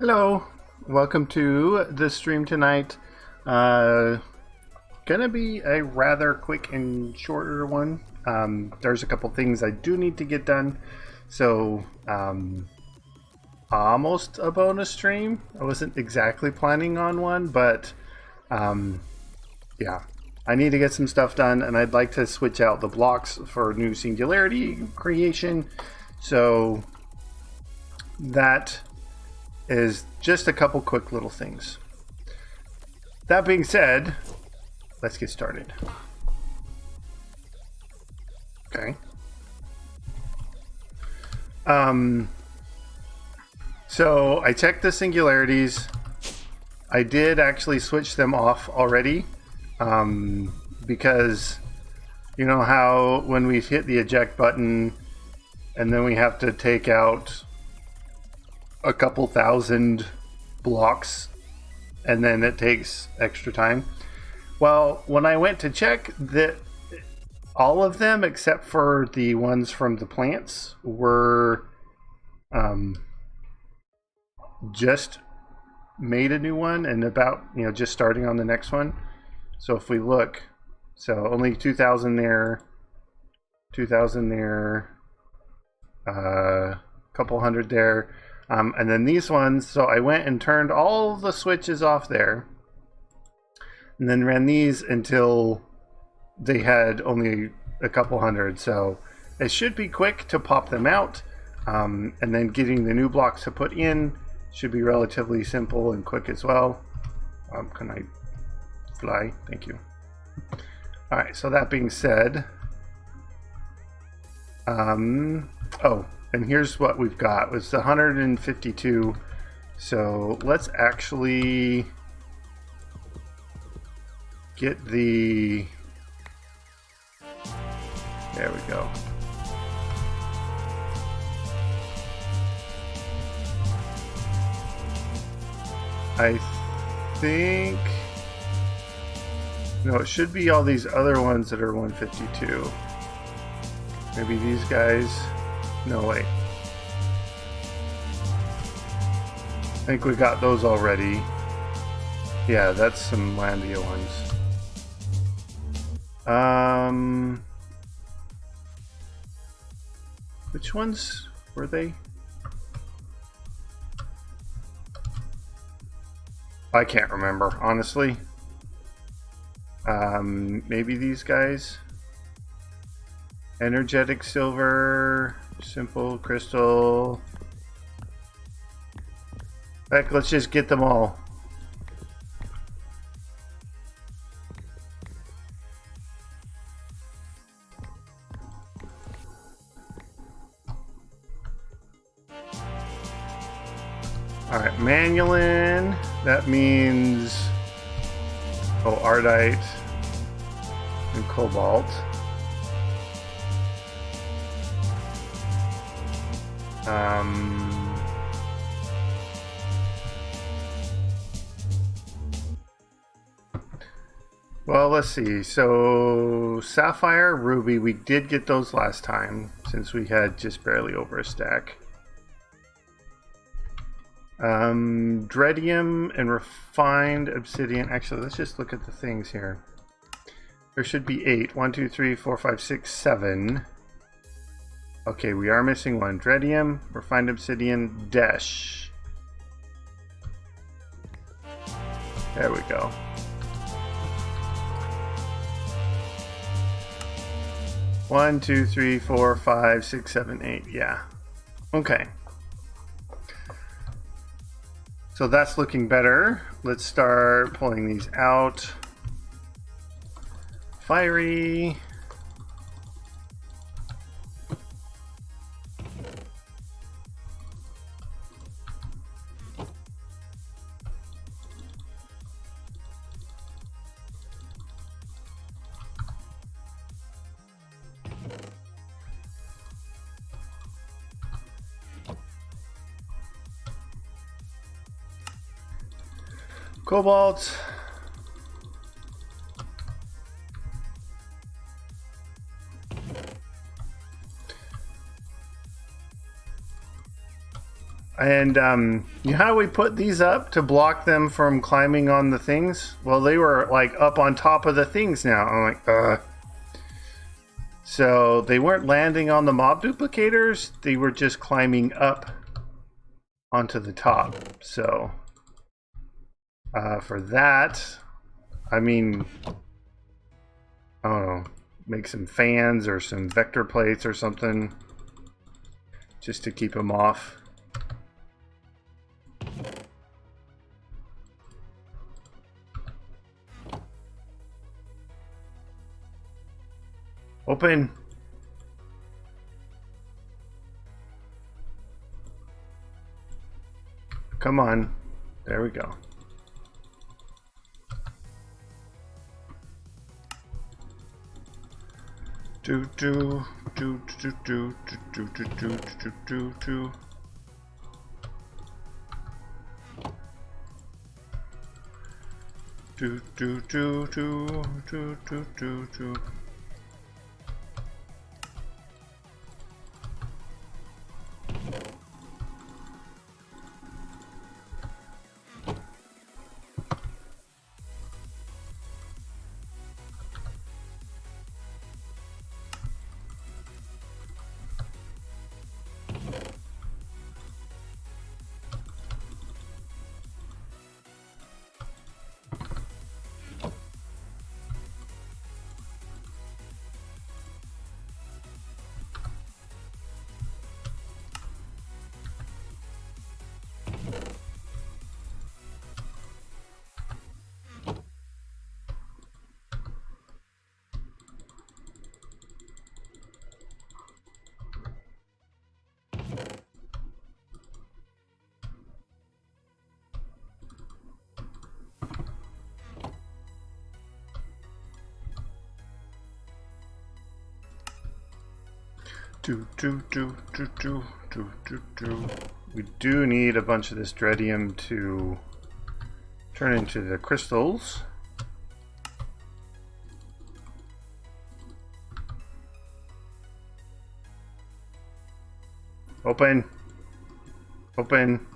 Hello, welcome to the stream tonight. Gonna be a rather quick and shorter one. There's a couple things I do need to get done, so almost a bonus stream. I wasn't exactly planning on one, but yeah, I need to get some stuff done, and I'd like to switch out the blocks for new singularity creation. So that is just a couple quick little things. That being said, let's get started. Okay. So I checked the singularities. I did actually switch them off already, because you know how when we hit the eject button and then we have to take out a couple thousand blocks and then it takes extra time. Well, when I went to check, that all of them except for the ones from the plants were just made a new one and about, just starting on the next one. So if we look, so only 2,000 there, 2,000 there, couple hundred there. And then these ones, so I went and turned all the switches off there and then ran these until they had only a couple hundred. So it should be quick to pop them out, and then getting the new blocks to put in should be relatively simple and quick as well. Can I fly? Thank you. All right, so that being said, oh, and here's what we've got. It's 152. So let's actually get the, there we go. I think, no, it should be all these other ones that are 152. Maybe these guys. No, wait. I think we got those already. Yeah, that's some Landia ones. Which ones were they? I can't remember, honestly. Maybe these guys. Energetic silver, simple crystal. Heck, let's just get them all. Alright, Manulin. That means, oh, Ardite and Cobalt. Well, let's see. So Sapphire, Ruby, we did get those last time since we had just barely over a stack. Dreadium and Refined Obsidian. Actually, let's just look at the things here. There should be 8. 1, 2, 3, 4, 5, 6, 7. Okay, we are missing one. Dreadium, Refined Obsidian, Desh. There we go. One, 2, 3, 4, 5, 6, 7, 8. Yeah. Okay. So that's looking better. Let's start pulling these out. Fiery. Cobalt. And you know how we put these up to block them from climbing on the things? Well, they were like up on top of the things now. I'm like, So they weren't landing on the mob duplicators. They were just climbing up onto the top. So for that, I mean, I don't know, make some fans or some vector plates or something just to keep them off. Open. Come on. There we go. Do do do do do do do do do do do. Do do do do do do do do. Do do do do do do do do. We do need a bunch of this dreadium to turn into the crystals. Open. Open.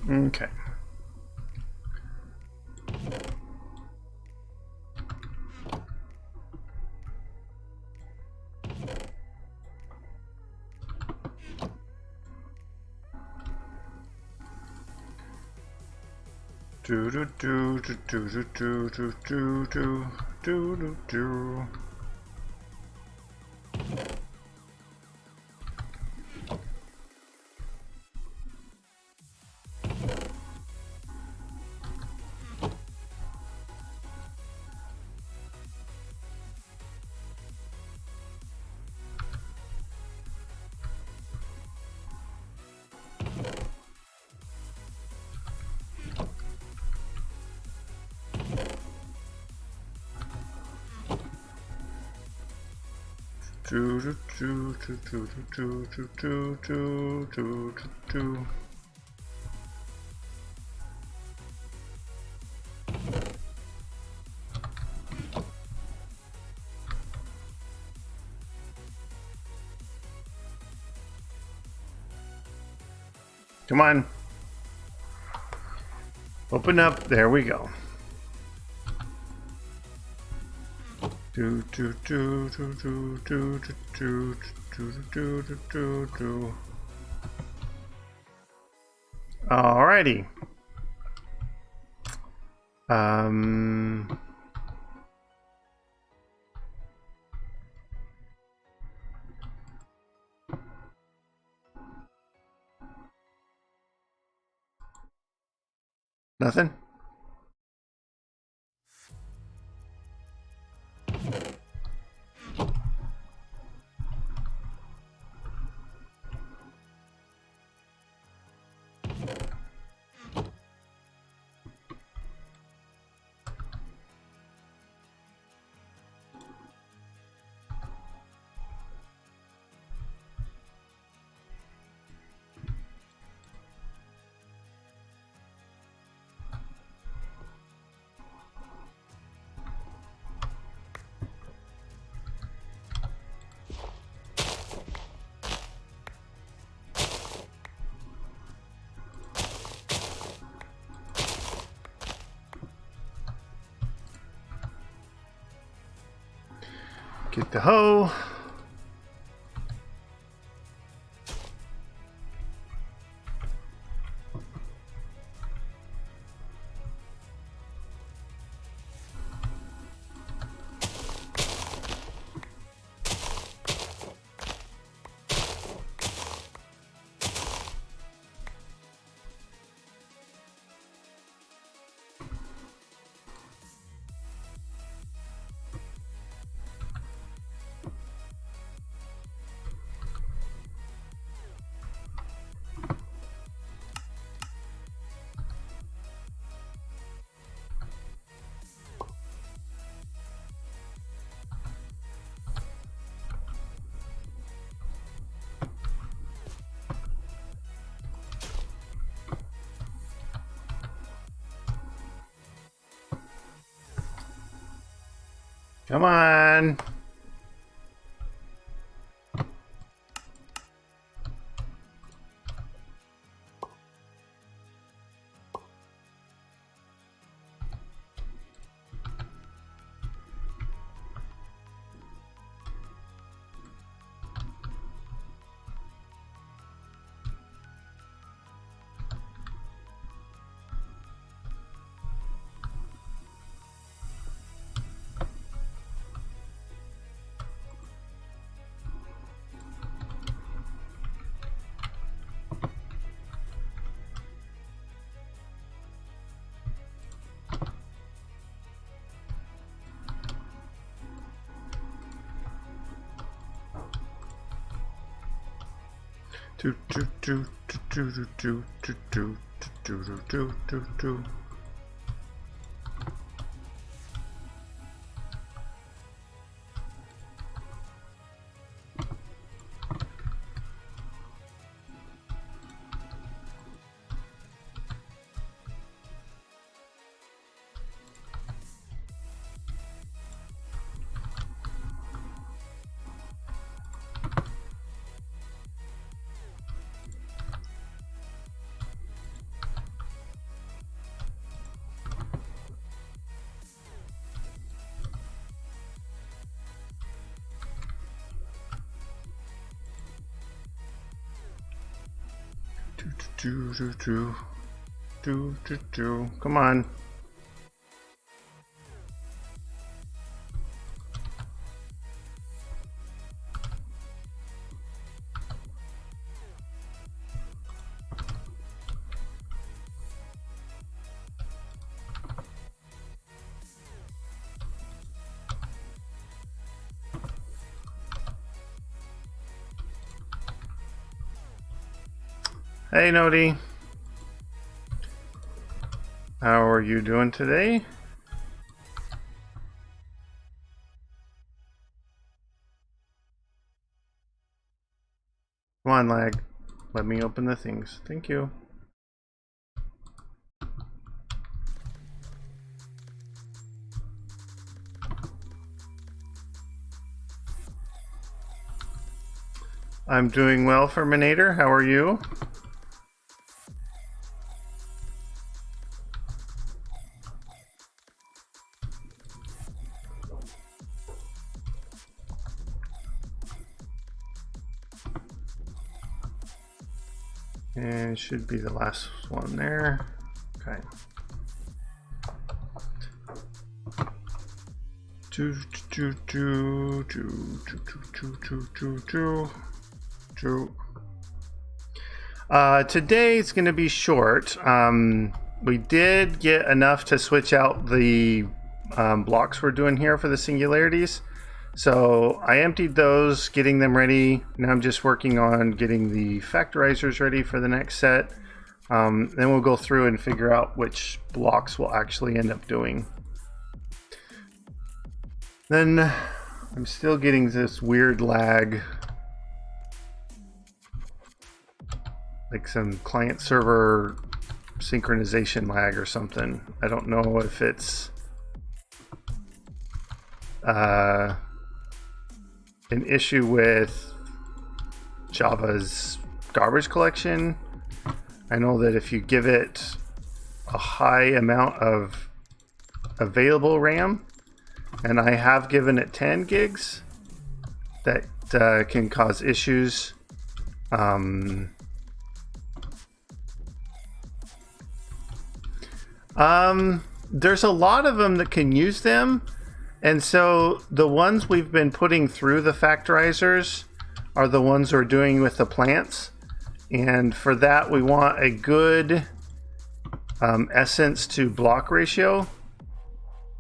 Okay. Do do do do do do do do do do do do. Do do do do do do do do do do do. Come on. Open up. There we go. Do do do do do do do do do do do do. Alrighty. Nothing? Get the hoe. Come on. Come on. Hey, Nodi. How are you doing today? Come on, lag. Let me open the things. Thank you. I'm doing well, Ferminator. How are you? And it should be the last one there. Okay. Today it's going to be short. We did get enough to switch out the blocks we're doing here for the singularities. So I emptied those, getting them ready. Now I'm just working on getting the factorizers ready for the next set. Then we'll go through and figure out which blocks we'll actually end up doing. Then I'm still getting this weird lag, like some client server synchronization lag or something. I don't know if it's an issue with Java's garbage collection. I know that if you give it a high amount of available RAM, and I have given it 10 gigs, that can cause issues. There's a lot of them that can use them, and so the ones we've been putting through the factorizers are the ones we're doing with the plants, and for that we want a good essence to block ratio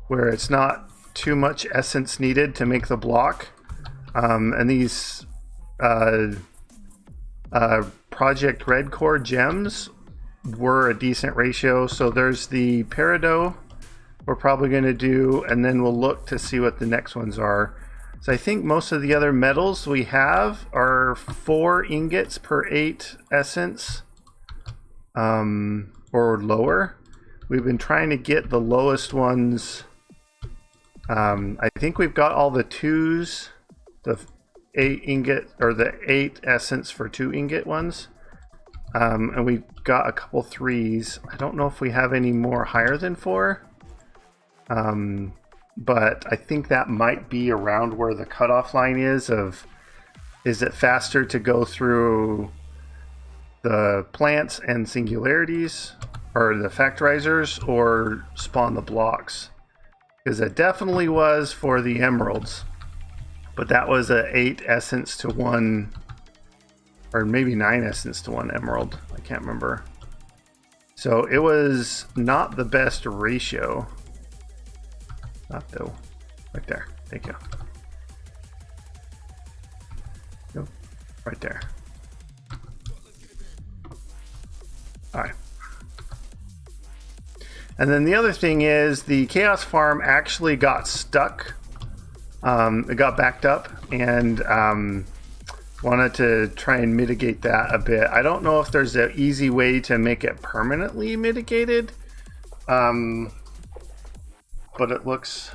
where it's not too much essence needed to make the block. And these Project Red Core gems were a decent ratio. So there's the peridot we're probably going to do, and then we'll look to see what the next ones are. So I think most of the other metals we have are 4 ingots per 8 essence, or lower. We've been trying to get the lowest ones. I think we've got all the 2s, the 8 ingot, or the 8 essence for 2 ingot ones. And we've got a couple 3s. I don't know if we have any more higher than 4. But I think that might be around where the cutoff line is of, is it faster to go through the plants and singularities or the factorizers or spawn the blocks? Because it definitely was for the emeralds, but that was a 8 essence to 1, or maybe 9 essence to 1 emerald. I can't remember. So it was not the best ratio. Not though. Right there. Thank you. Nope. Right there. Alright. And then the other thing is the Chaos Farm actually got stuck. It got backed up, and wanted to try and mitigate that a bit. I don't know if there's an easy way to make it permanently mitigated. But it looks...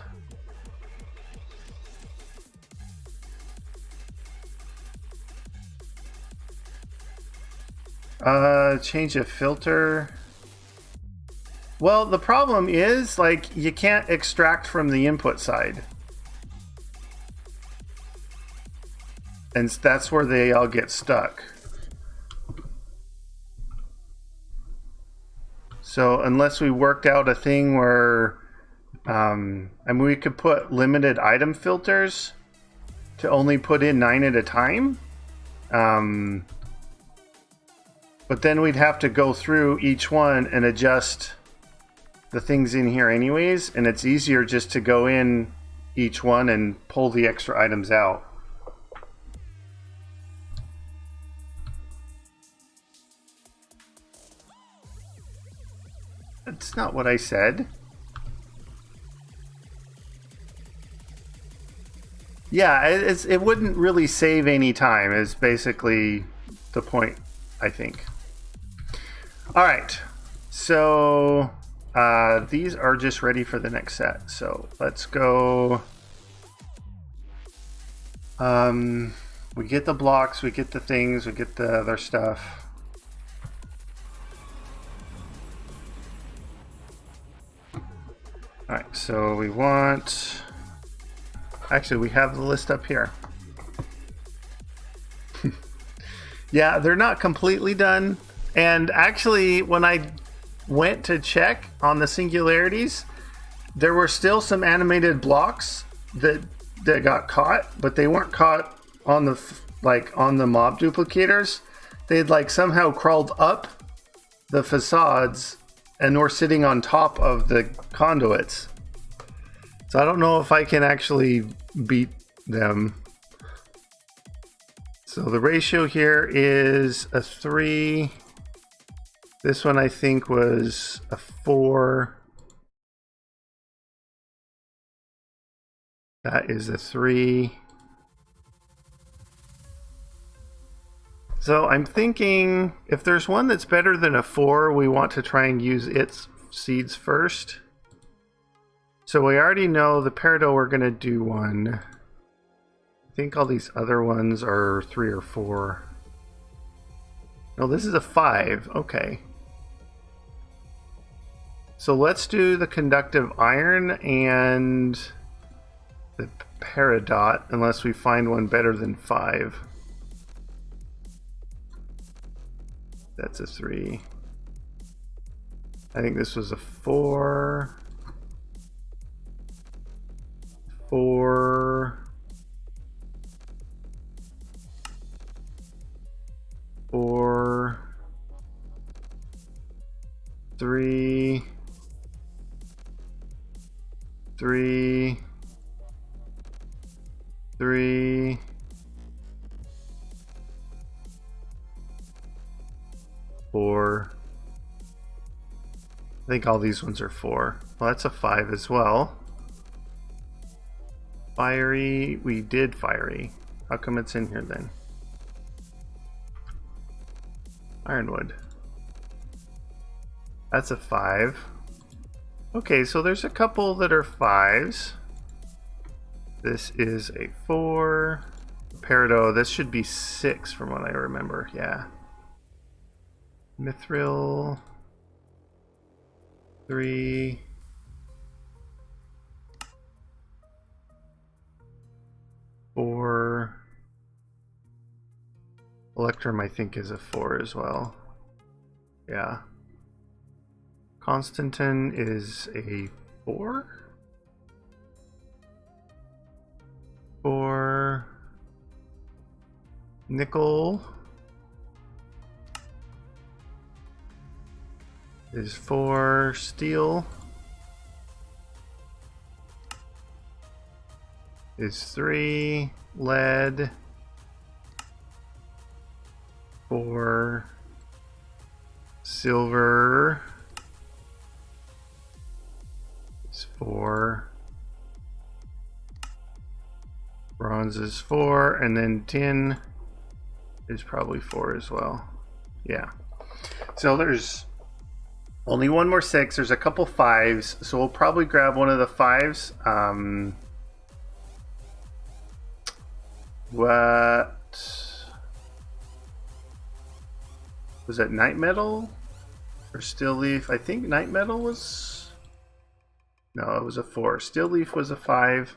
change a filter. Well, the problem is, like, you can't extract from the input side. And that's where they all get stuck. So unless we worked out a thing where... I mean, we could put limited item filters to only put in 9 at a time. But then we'd have to go through each one and adjust the things in here anyways. And it's easier just to go in each one and pull the extra items out. That's not what I said. Yeah, it wouldn't really save any time is basically the point, I think. All right, so these are just ready for the next set. So let's go. We get the blocks, we get the things, we get the other stuff. All right, so we want... Actually, we have the list up here. Yeah, they're not completely done. And actually, when I went to check on the singularities, there were still some animated blocks that got caught, but they weren't caught on the on the mob duplicators. They'd like somehow crawled up the facades and were sitting on top of the conduits. So I don't know if I can actually beat them. So the ratio here is a 3. This one I think was a 4. That is a 3. So I'm thinking if there's one that's better than a 4, we want to try and use its seeds first. So we already know the peridot, we're going to do 1. I think all these other ones are 3 or 4. No, this is a 5. Okay. So let's do the conductive iron and the peridot unless we find one better than 5. That's a 3. I think this was a 4. 4. 4. 3. 3. 3. 4. I think all these ones are 4. Well, that's a 5 as well. Fiery, we did fiery. How come it's in here then? Ironwood. That's a 5. Okay, so there's a couple that are 5s. This is a 4. Peridot, this should be 6 from what I remember, yeah. Mithril, 3. Four. Electrum, I think, is a 4 as well. Yeah. Constantin is a 4. 4. Nickel is 4. Steel is 3. Lead 4. Silver is 4. Bronze is 4, and then tin is probably 4 as well. Yeah. So there's only one more 6. There's a couple 5s, so we'll probably grab one of the 5s. What was that? Night metal or steel leaf? I think night metal was, no, it was a 4. Steel leaf was a 5,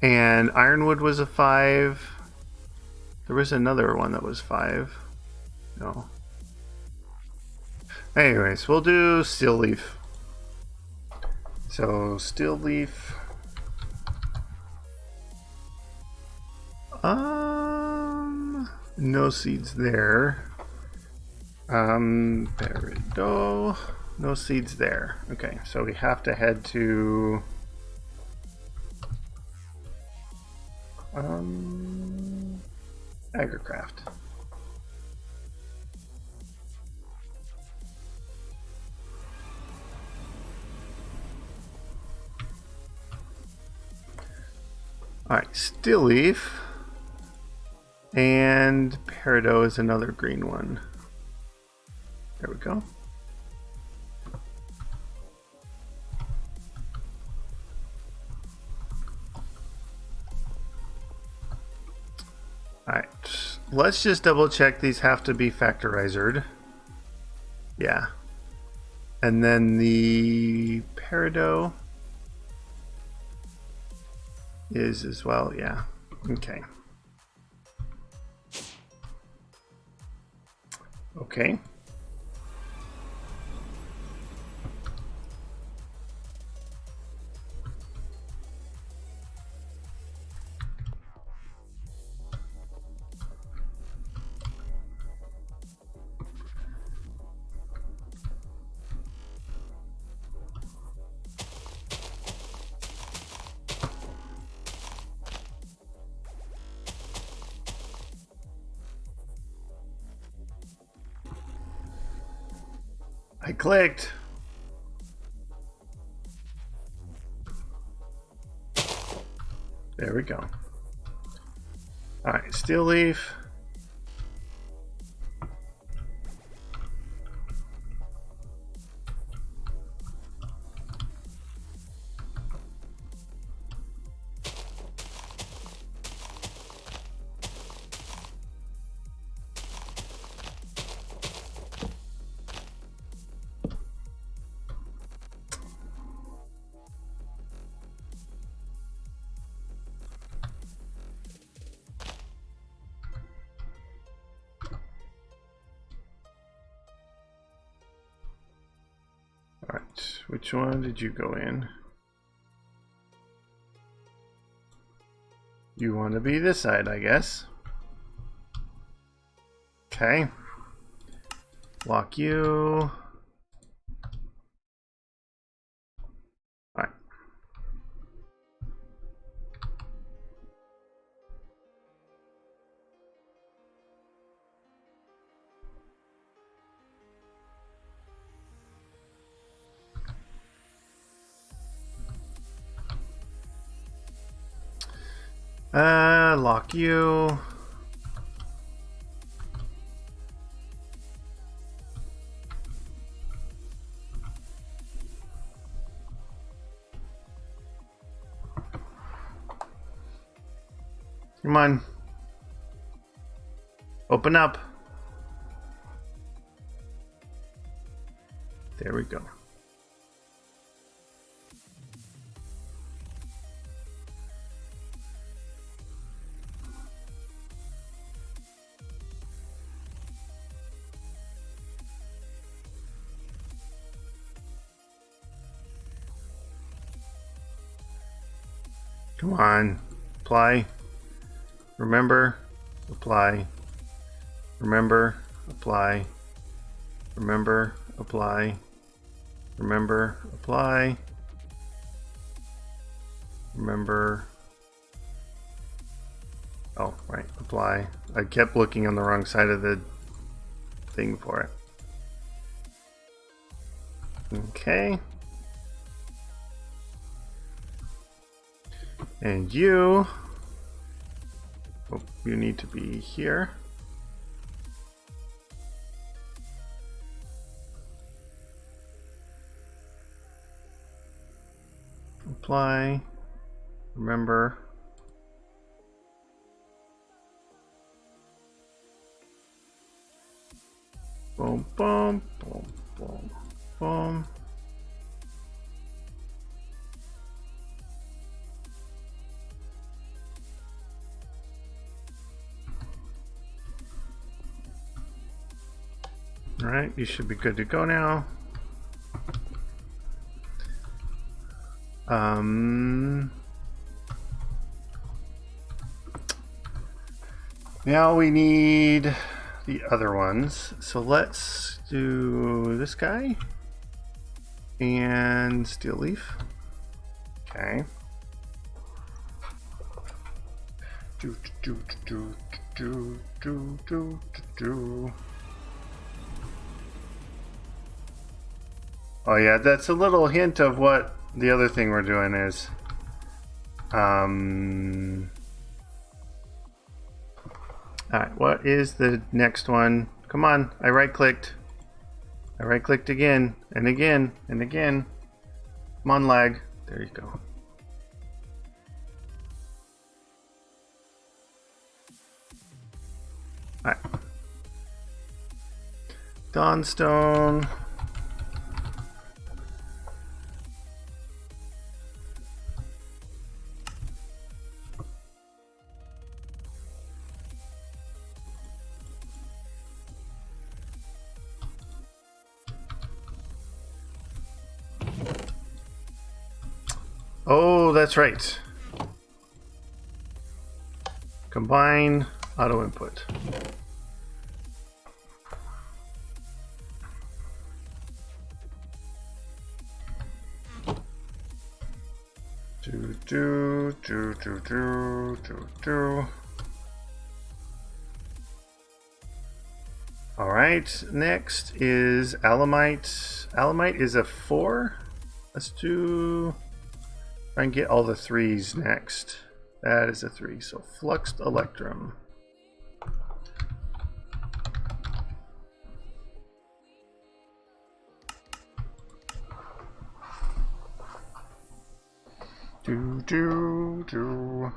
and ironwood was a 5. There was another one that was 5. No. Anyways, we'll do steel leaf. So steel leaf. No seeds there. Peridot, no seeds there. Okay, so we have to head to Agricraft. Alright, steel leaf. And peridot is another green one. There we go. Alright, let's just double check these have to be factorizered. Yeah. And then the peridot is as well, yeah. Okay. Okay. I clicked. There we go. All right, steel leaf. Which one did you go in? You want to be this side, I guess. Okay. Lock you. Alright. Lock you. Come on. Open up. There we go. Come on. Apply. Remember. Apply. Remember. Apply. Remember. Apply. Remember. Apply. Remember. Oh, right. Apply. I kept looking on the wrong side of the thing for it. Okay. And you, oh, you need to be here. Apply, remember. Boom, boom, boom, boom, boom. All right, you should be good to go now. Now we need the other ones. So let's do this guy and steel leaf. Okay. Oh yeah, that's a little hint of what the other thing we're doing is. Alright, what is the next one? Come on, I right-clicked. I right-clicked again, and again, and again. Come on, lag. There you go. Alright. Dawnstone. Oh, that's right. Combine auto input. All right, next is Alamite. Alamite is a 4. Let's do, try and get all the 3s next. That is a 3, so Fluxed Electrum. Do.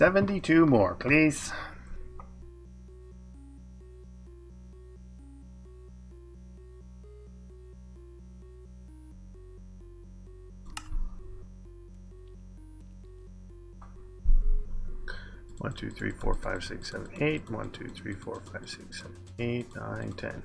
72 more, please. One, two, three, four, five, six, seven, eight. 1, 2, 3, 4, 5, 6, 7, 8, 9, 10.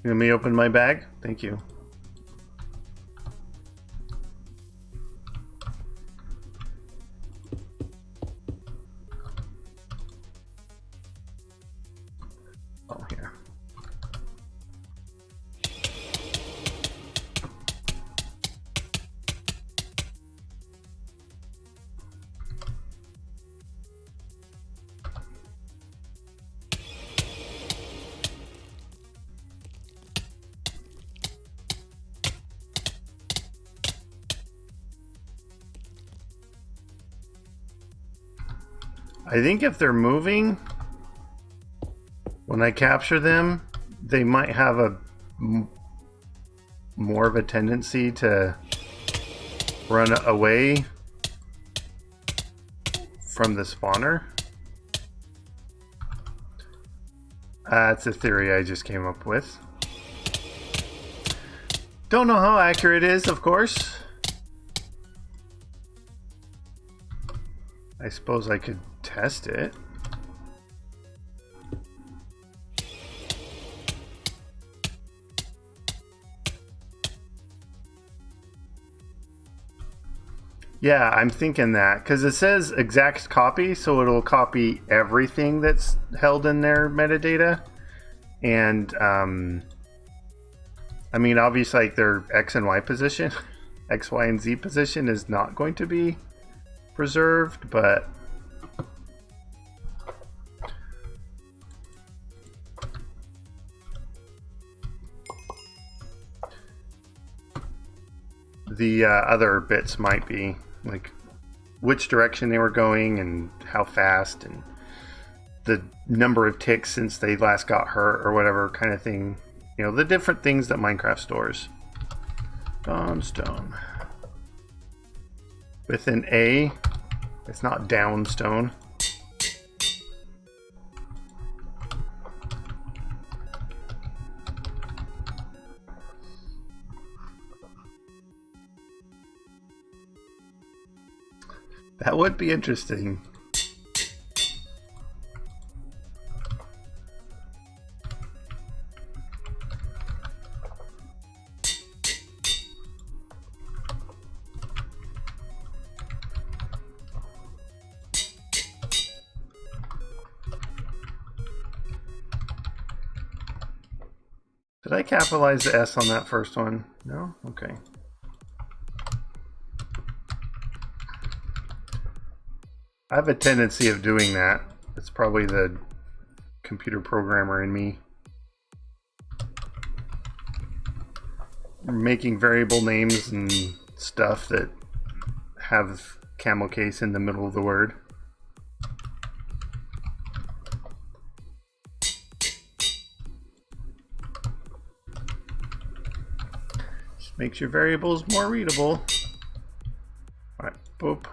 Let me open my bag. Thank you. Oh, here. I think if they're moving, when I capture them, they might have a more of a tendency to run away from the spawner. That's a theory I just came up with. Don't know how accurate it is, of course. I suppose I could test it. Yeah, I'm thinking that because it says exact copy, so it'll copy everything that's held in their metadata. And I mean, obviously, like their X and Y position, X, Y, and Z position is not going to be preserved, but the other bits might be, like which direction they were going and how fast and the number of ticks since they last got hurt or whatever kind of thing. You know, the different things that Minecraft stores. Dawnstone. With an A, it's not downstone. That would be interesting. Did I capitalize the S on that first one? No? Okay. I have a tendency of doing that. It's probably the computer programmer in me. Making variable names and stuff that have camel case in the middle of the word. Just makes your variables more readable. Alright, boop.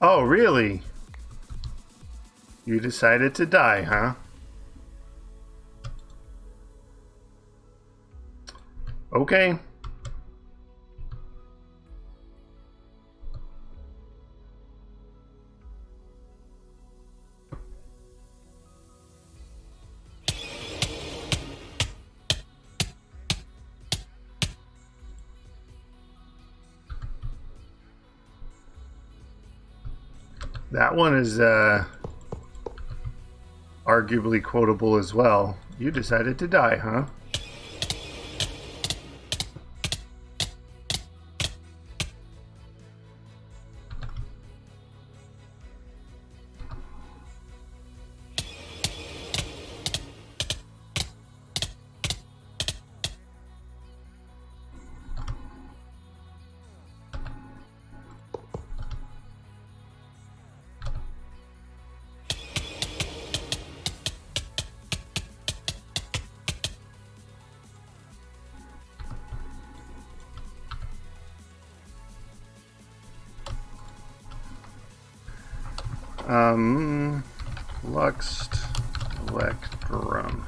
Oh, really? You decided to die, huh? Okay. That one is arguably quotable as well. You decided to die, huh? Fluxed electrum.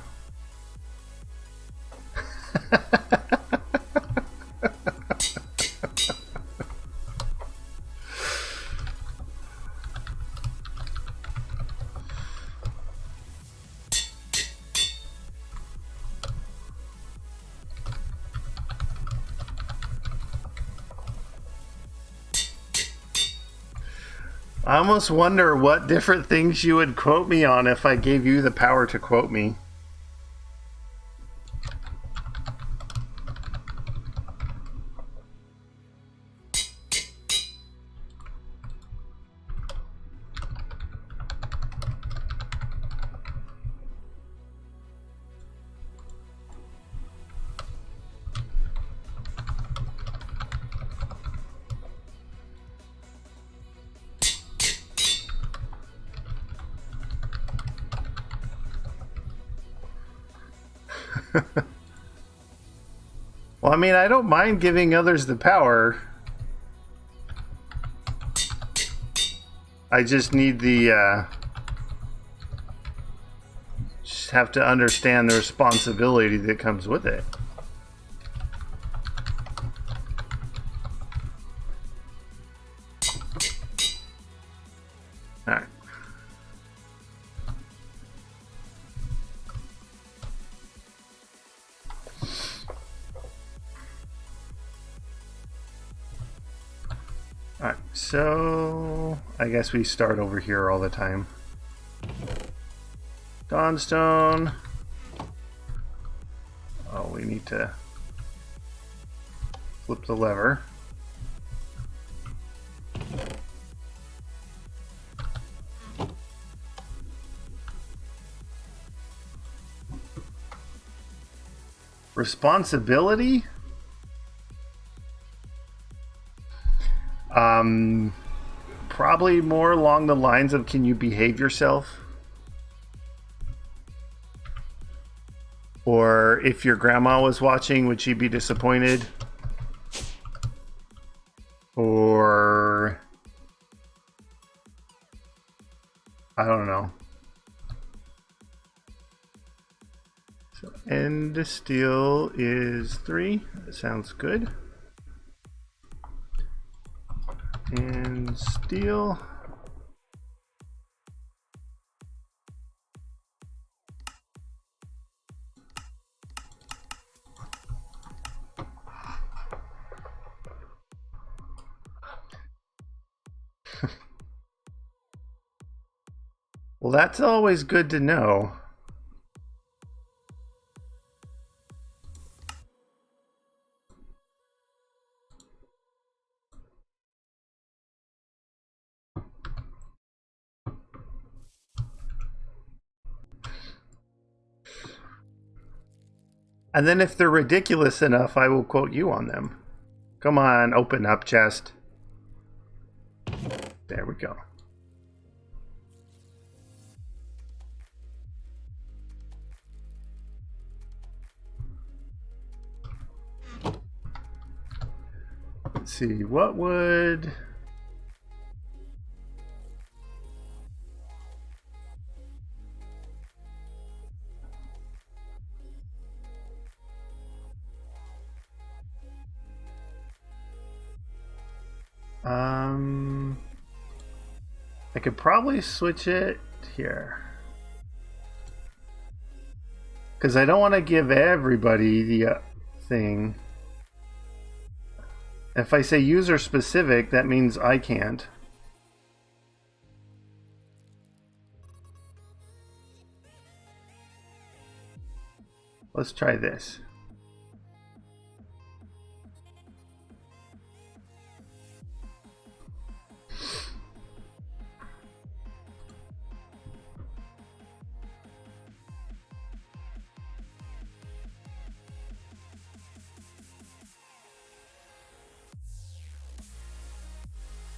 I almost wonder what different things you would quote me on if I gave you the power to quote me. Well, I mean, I don't mind giving others the power. I just need the, just have to understand the responsibility that comes with it. All right. Alright, so I guess we start over here all the time. Dawnstone. Oh, we need to flip the lever. Responsibility? Probably more along the lines of, can you behave yourself? Or if your grandma was watching, would she be disappointed? Or I don't know. So end steel is 3. That sounds good. And steel. Well, that's always good to know. And then if they're ridiculous enough, I will quote you on them. Come on, open up, chest. There we go. Let's see, what would... I could probably switch it here. Because I don't want to give everybody the thing. If I say user specific, that means I can't. Let's try this.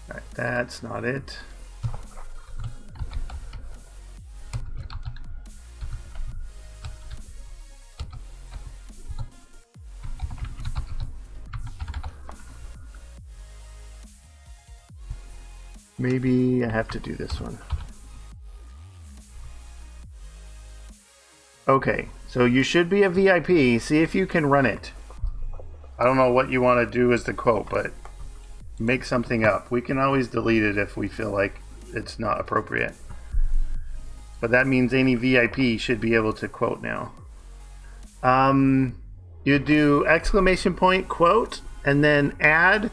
All right, that's not it. Maybe I have to do this one. Okay, so you should be a VIP. See if you can run it. I don't know what you want to do as the quote, but make something up. We can always delete it if we feel like it's not appropriate. But that means any VIP should be able to quote now. You do exclamation point quote and then add,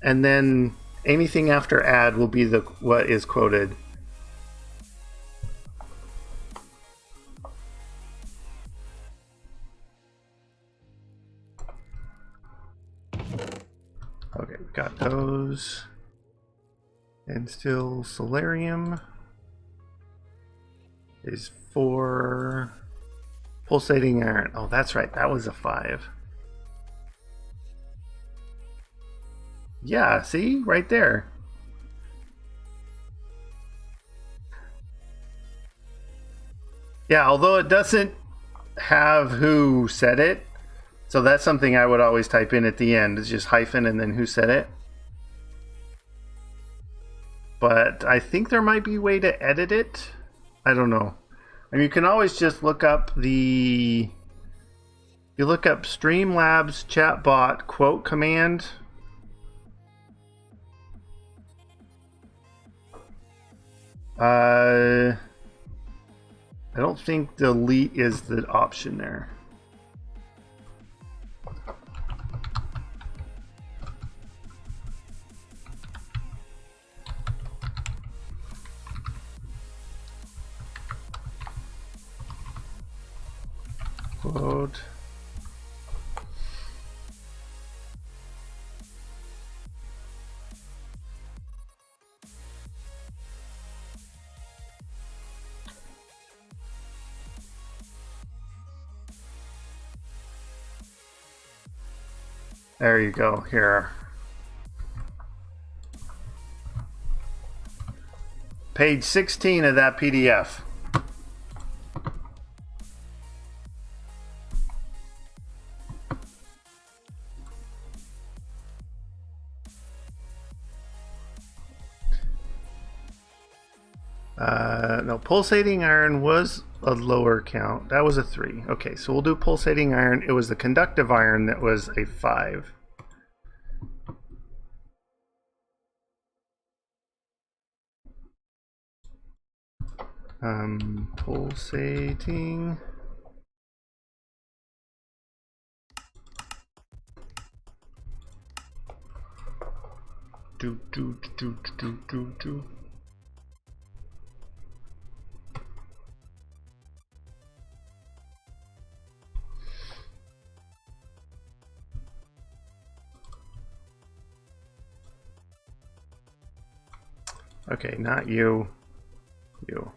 and then anything after add will be the what is quoted. Okay, we got those. And still solarium is 4. Pulsating iron. Oh, that's right. That was a 5. Yeah, see? Right there. Yeah, although it doesn't have who said it, so that's something I would always type in at the end. It's just hyphen and then who said it. But I think there might be a way to edit it. I don't know. I mean, you can always just look up the... You look up Streamlabs chatbot quote command. I don't think delete is the option there. Quote. There you go. Here. Page 16 of that PDF. No, pulsating iron was a lower count. That was a 3. Okay, so we'll do pulsating iron. It was the conductive iron that was a 5. Pulsating. Do. Okay, not you. You.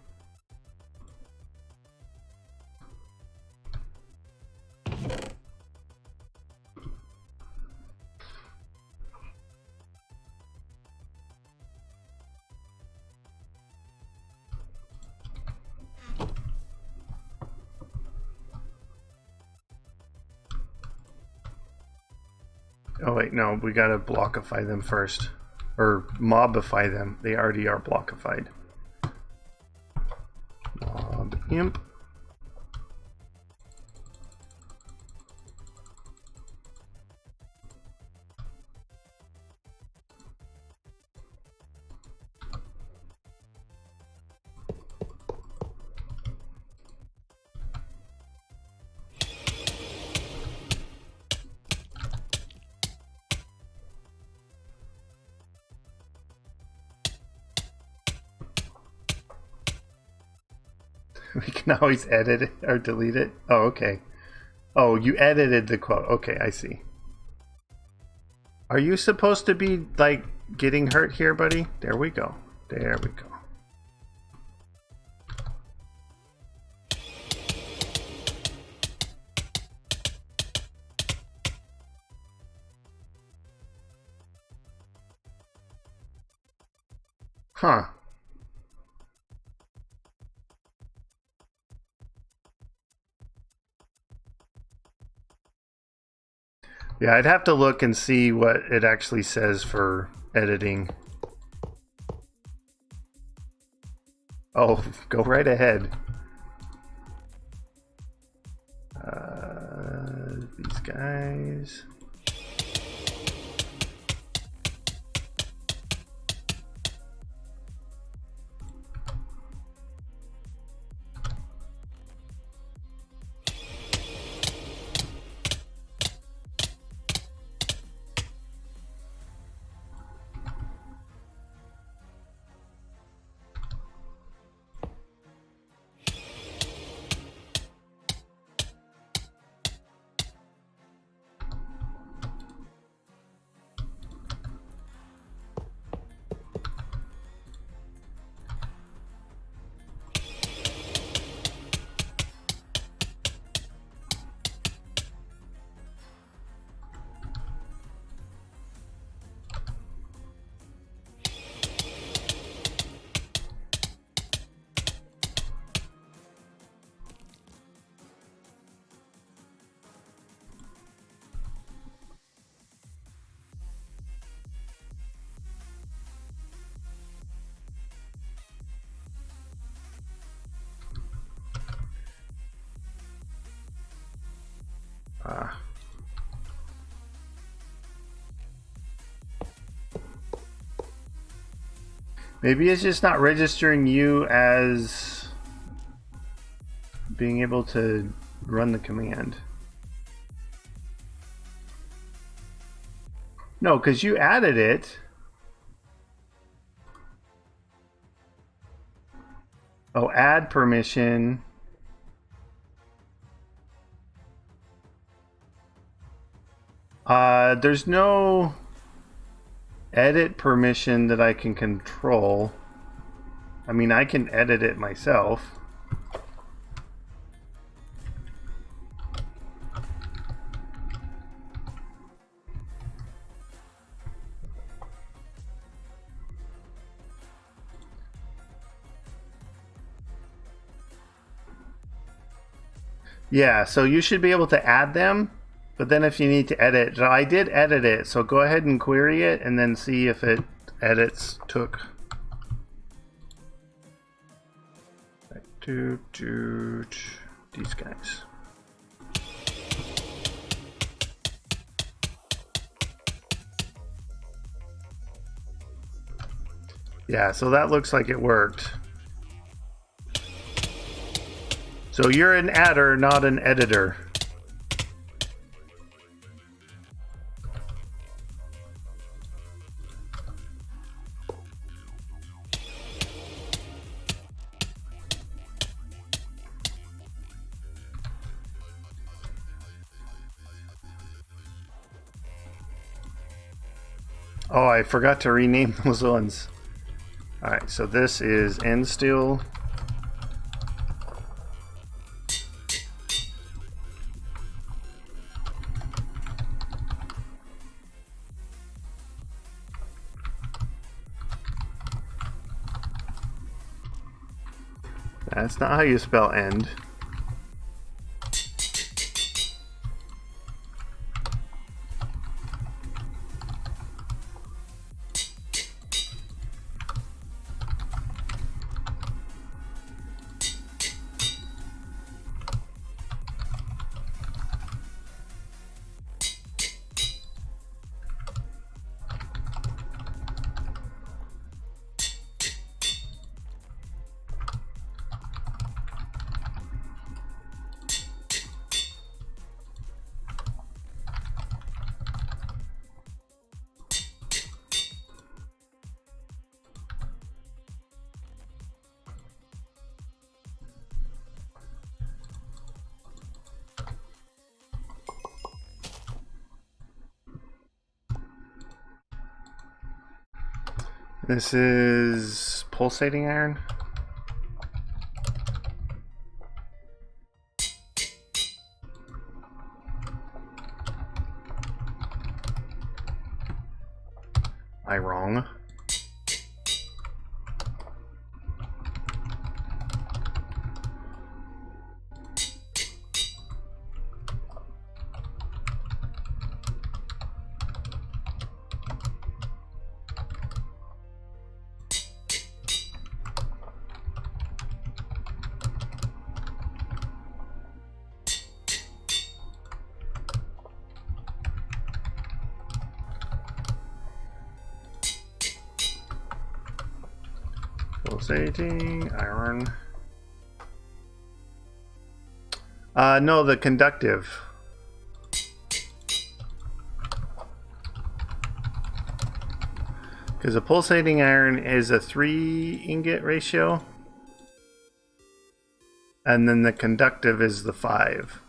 Oh wait, no, we gotta blockify them first. Or mobify them. They already are blockified. Mob imp. We can always edit it or delete it. Oh, okay. Oh, you edited the quote. Okay, I see. Are you supposed to be, like, getting hurt here, buddy? There we go. There we go. Huh. Yeah, I'd have to look and see what it actually says for editing. Oh, go right ahead. These guys. Maybe it's just not registering you as being able to run the command. No, because you added it. Oh, add permission. There's no edit permission that I can control. I mean, I can edit it myself. Yeah, so you should be able to add them. But then if you need to edit, so I did edit it, so go ahead and query it and then see if it edits took. These guys. Yeah, so that looks like it worked. So you're an adder, not an editor. Oh, I forgot to rename those ones. Alright, so this is end still. That's not how you spell end. This is pulsating iron. Am I wrong? Pulsating iron. No, the conductive. Because a pulsating iron is a 3 ingot ratio. And then the conductive is the 5.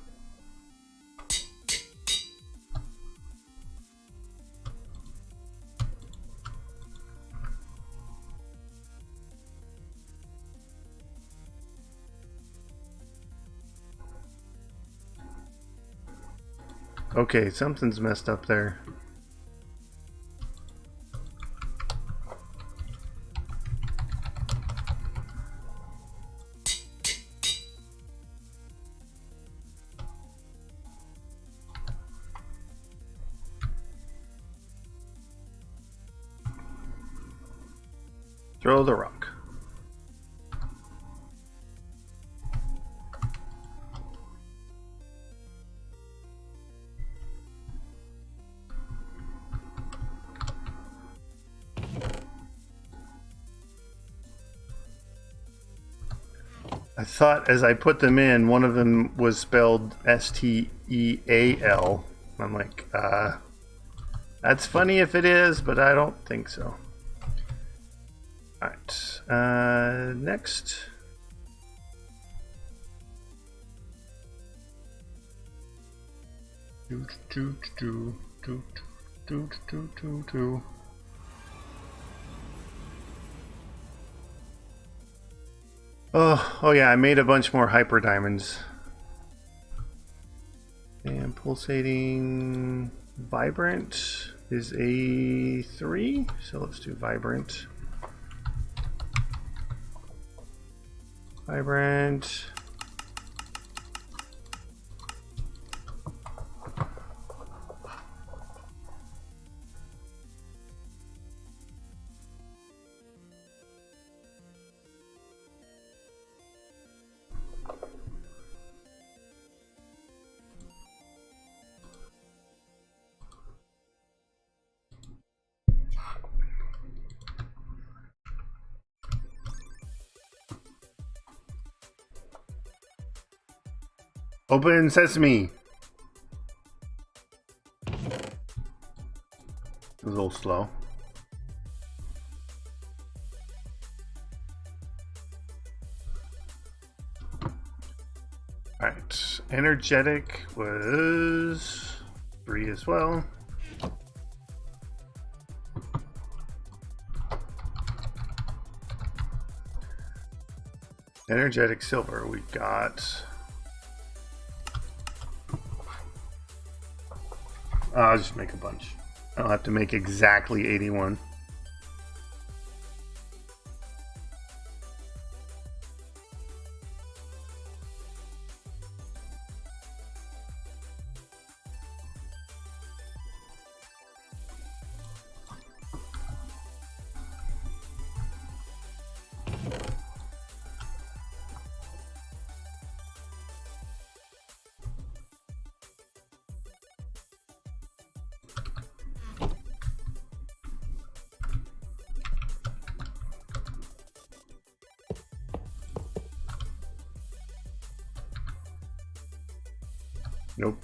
Okay, something's messed up there. Throw the rock. I thought as I put them in, one of them was spelled S-T-E-A-L. I'm like, that's funny if it is, but I don't think so. Alright, next. Oh yeah, I made a bunch more hyper diamonds. And pulsating vibrant is a 3, so let's do vibrant. Vibrant. Open sesame. It was a little slow. Alright, energetic was 3 as well. Energetic silver, we got. I'll just make a bunch. I'll have to make exactly 81. Nope.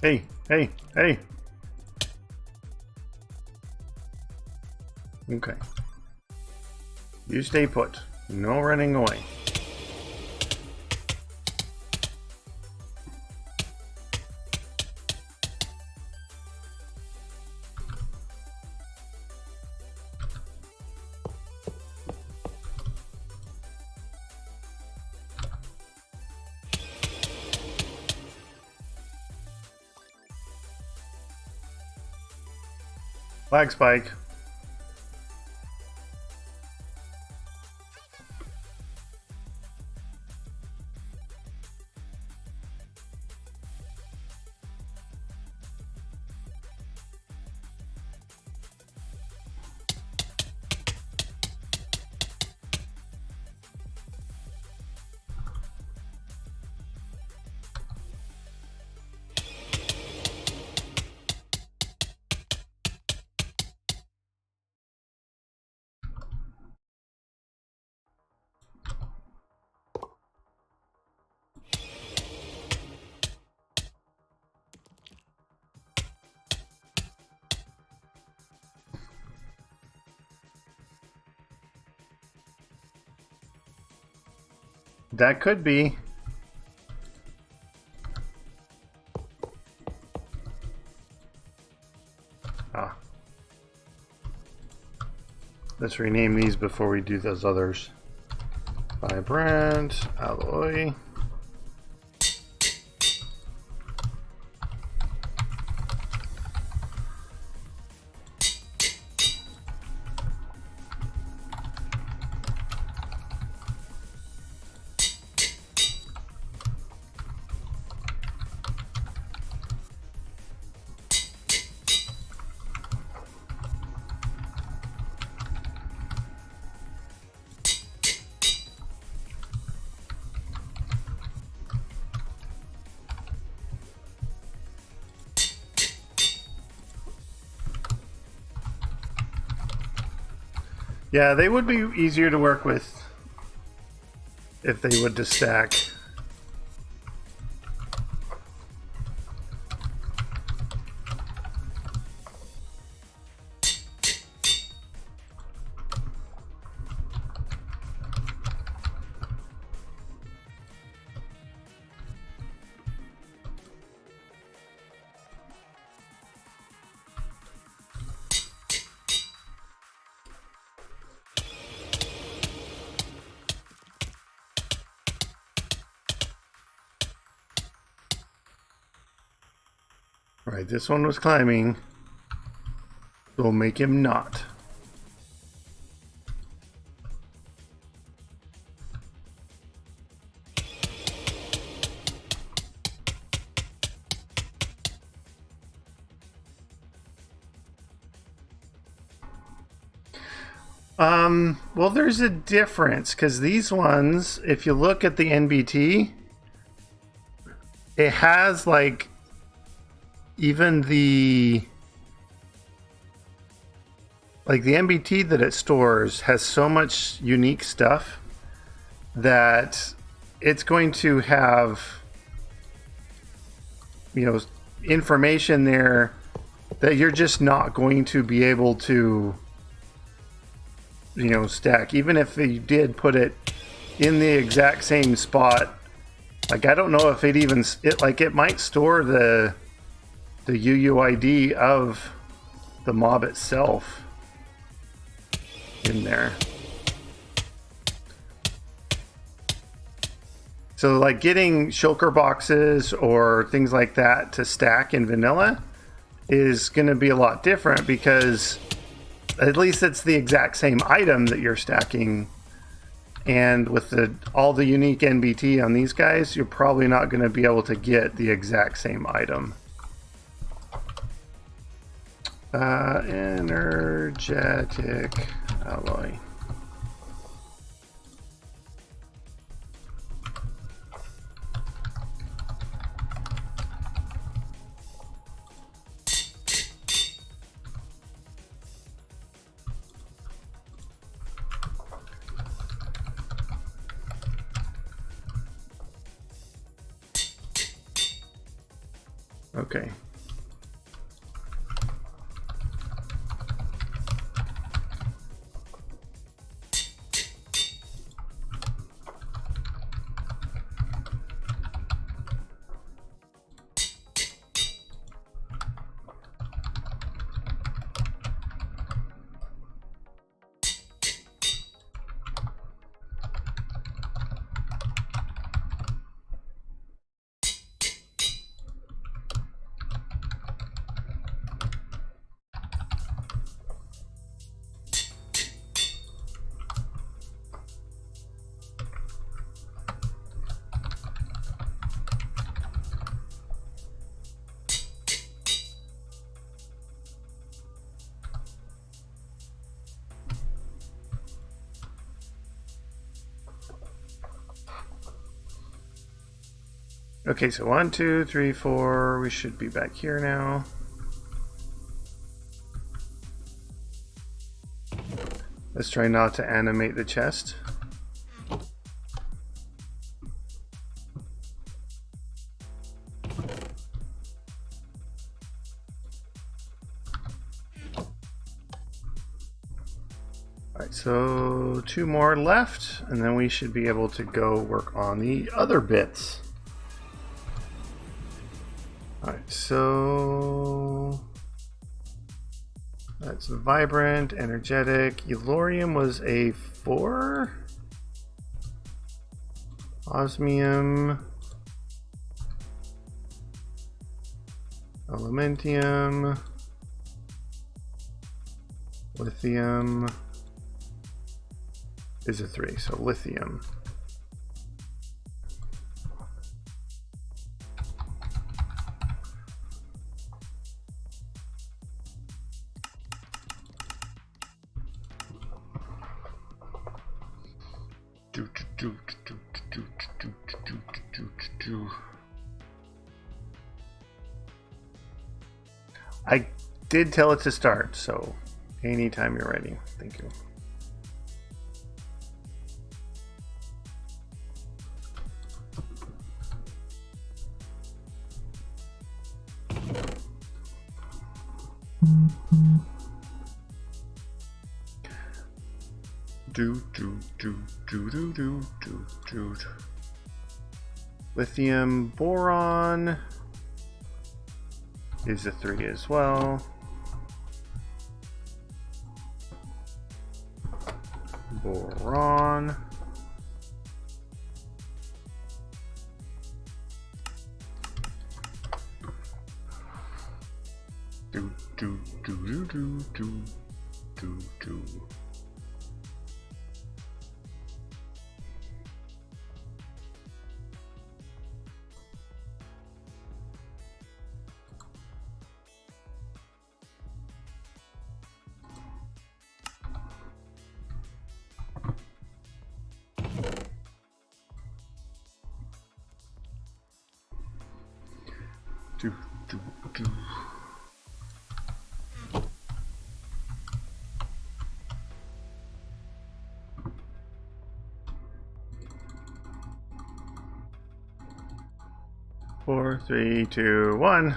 Hey, hey, hey. Okay. You stay put. No running away. Flag spike. That could be. Ah. Let's rename these before we do those others. Vibrant, alloy. Yeah, they would be easier to work with if they would just stack. Right, this one was climbing. We'll make him not. Well, there's a difference because these ones, if you look at the NBT, it has like even the NBT that it stores has so much unique stuff that it's going to have, you know, information there that you're just not going to be able to, you know, stack. Even if you did put it in the exact same spot, like I don't know if it might store the UUID of the mob itself in there. So like getting shulker boxes or things like that to stack in vanilla is going to be a lot different because at least it's the exact same item that you're stacking. And with all the unique NBT on these guys, you're probably not going to be able to get the exact same item. Energetic alloy. Okay. Okay, so 1, 2, 3, 4. We should be back here now. Let's try not to animate the chest. Alright, so 2 more left, and then we should be able to go work on the other bits. Alright, so that's vibrant, energetic. Eulorium was a 4. Osmium. Elementium. Lithium is a 3, so lithium. I did tell it to start, so anytime you're ready. Thank you. Lithium boron is a 3 as well. Boron. Four, 3, 2, 1.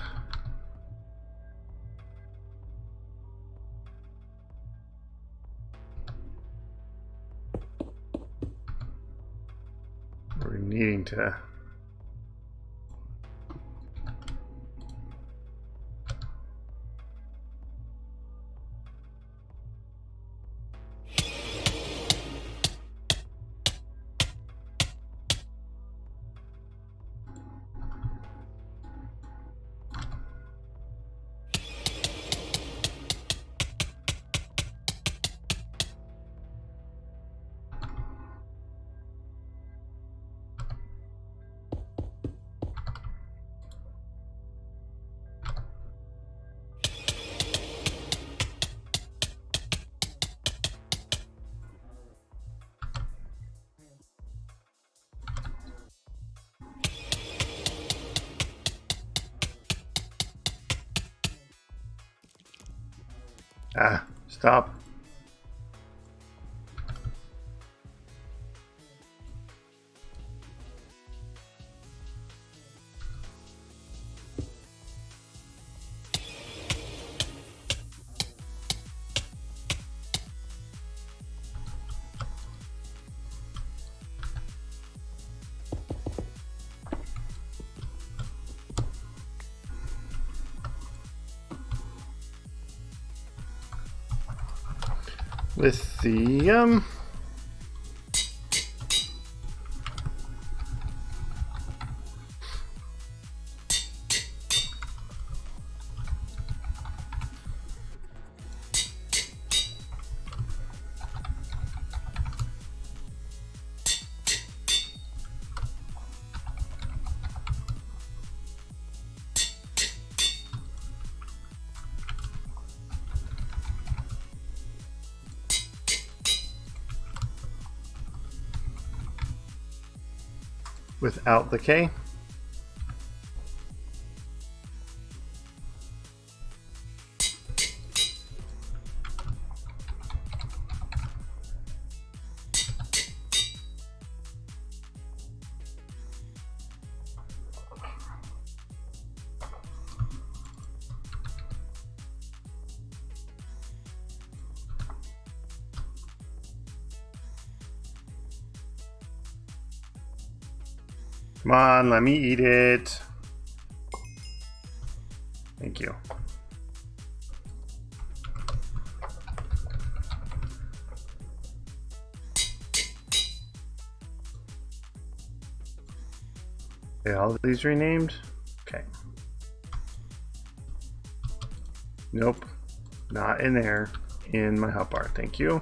We're needing to stop. Lithium. Without the K. Come on, let me eat it. Thank you. Okay, all of these renamed? Okay. Nope. Not in there. In my hotbar. Thank you.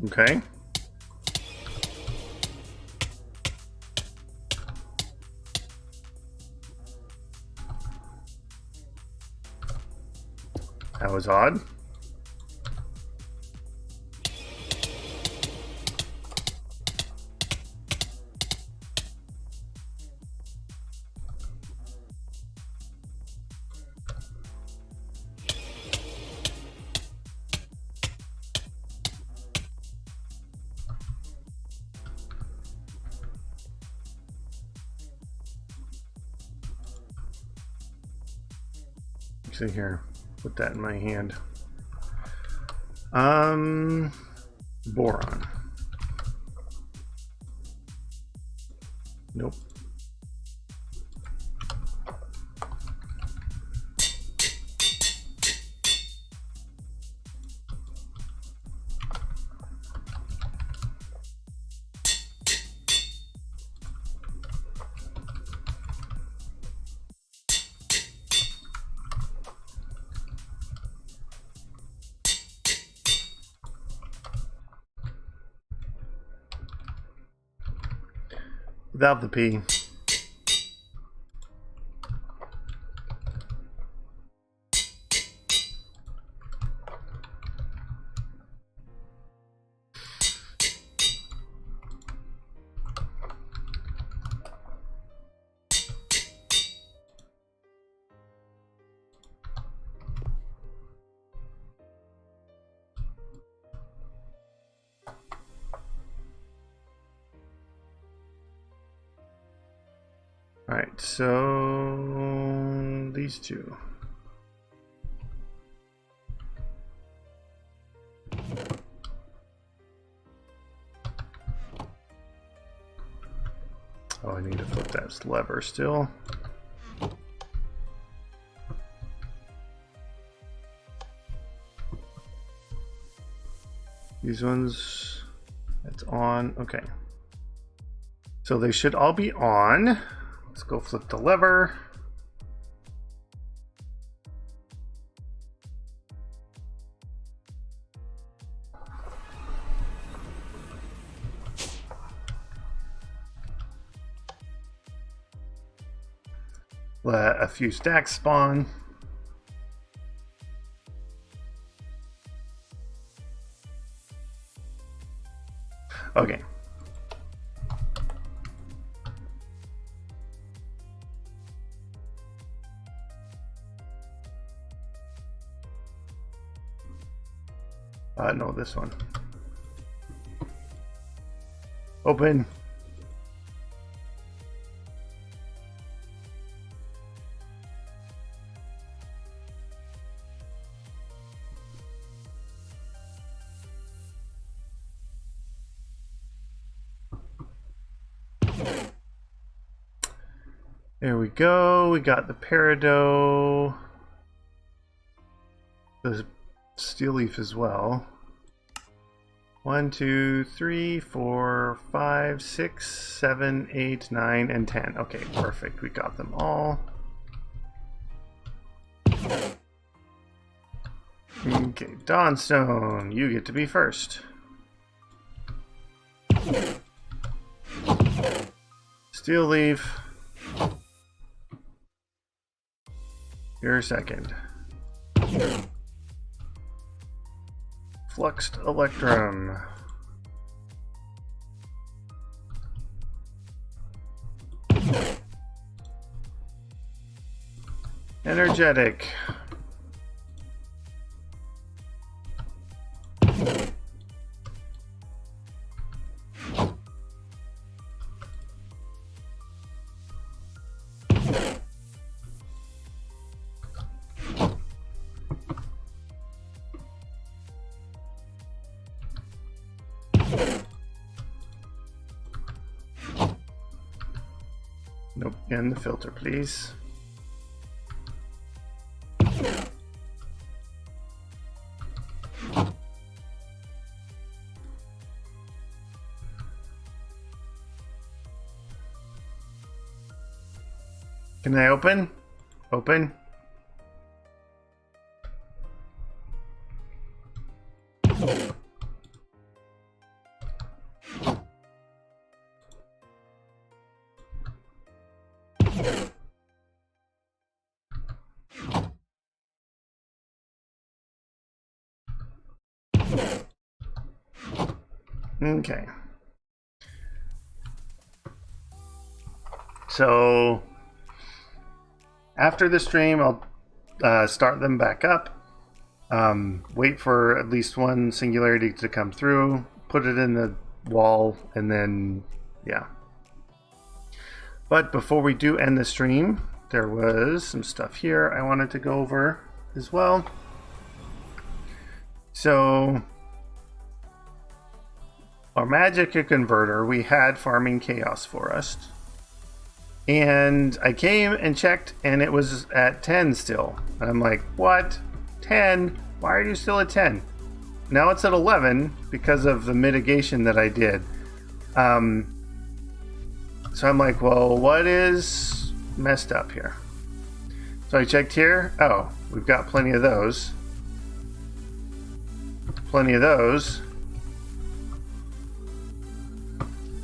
Okay. That was odd. See here, put that in my hand. Boron. Nope. Without the P. Alright, so these two. Oh, I need to flip that lever still. These ones, that's on, okay. So they should all be on. Let's go flip the lever. Let a few stacks spawn. Okay. No, this one. Open. There we go. We got the peridot. The steel leaf as well. 1, 2, 3, 4, 5, 6, 7, 8, 9, and 10. Okay, perfect. We got them all. Okay, Dawnstone, you get to be first. Steel leaf. You're second. Fluxed Electrum. Energetic. Nope, and the filter, please. Can I open? Open. Okay. So after the stream, I'll start them back up. Wait for at least one singularity to come through, put it in the wall, and then, yeah. But before we do end the stream, there was some stuff here I wanted to go over as well. So our magic converter, we had farming chaos for us. And I came and checked, and it was at 10 still. And I'm like, what? 10? Why are you still at 10? Now it's at 11 because of the mitigation that I did. So I'm like, well, what is messed up here? So I checked here. Oh, we've got plenty of those. Plenty of those.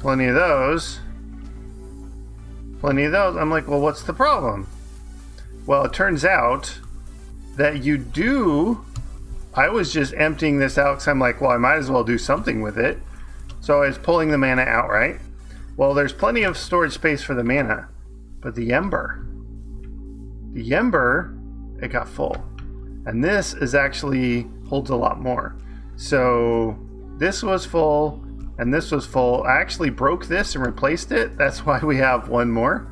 Plenty of those. Plenty of those. I'm like, well, what's the problem? Well, it turns out that you do. I was just emptying this out because I'm like, well, I might as well do something with it. So I was pulling the mana out, right? Well, there's plenty of storage space for the mana, but the ember, it got full. And this is actually holds a lot more. So this was full and this was full. I actually broke this and replaced it. That's why we have one more.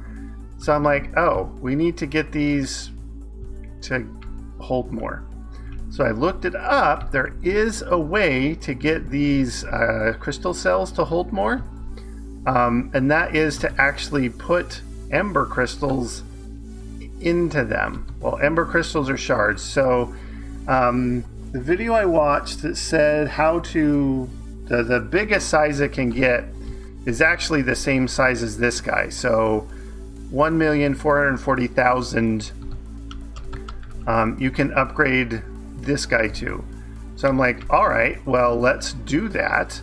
So I'm like, oh, we need to get these to hold more. So I looked it up. There is a way to get these crystal cells to hold more. And that is to actually put ember crystals into them. Well, ember crystals are shards. So the video I watched that said how to, the biggest size it can get is actually the same size as this guy. So 1,440,000 you can upgrade this guy to. So I'm like, all right, well, let's do that.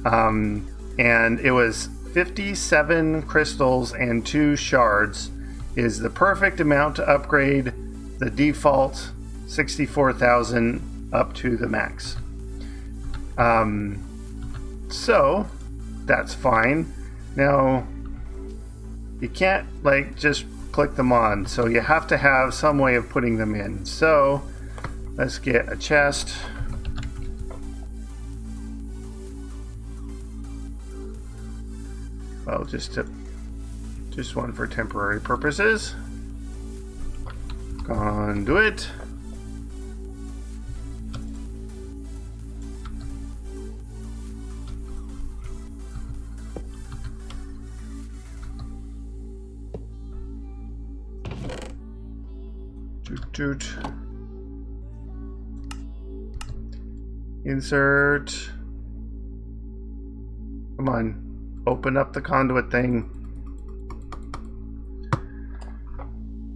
And it was 57 crystals and 2 shards is the perfect amount to upgrade the default 64,000 up to the max. So that's fine. Now you can't like just click them on, so you have to have some way of putting them in. So let's get a chest. Well, just one for temporary purposes. Conduit. Toot. Insert. Come on. Open up the conduit thing.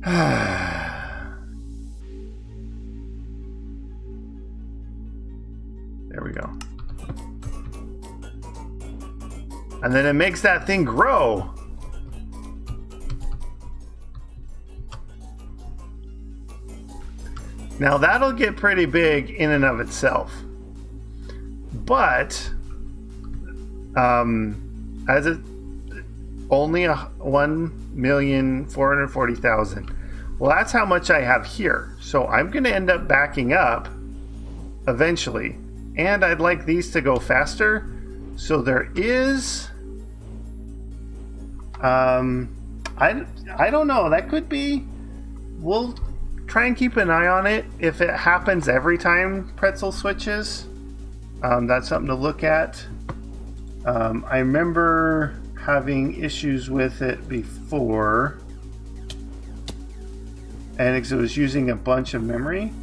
There we go. And then it makes that thing grow. Now that'll get pretty big in and of itself. But as it only 1,440,000. Well, that's how much I have here. So I'm going to end up backing up eventually. And I'd like these to go faster. So there is... I don't know. That could be... We'll try and keep an eye on it. If it happens every time pretzel switches, that's something to look at. I remember having issues with it before, and it was using a bunch of memory.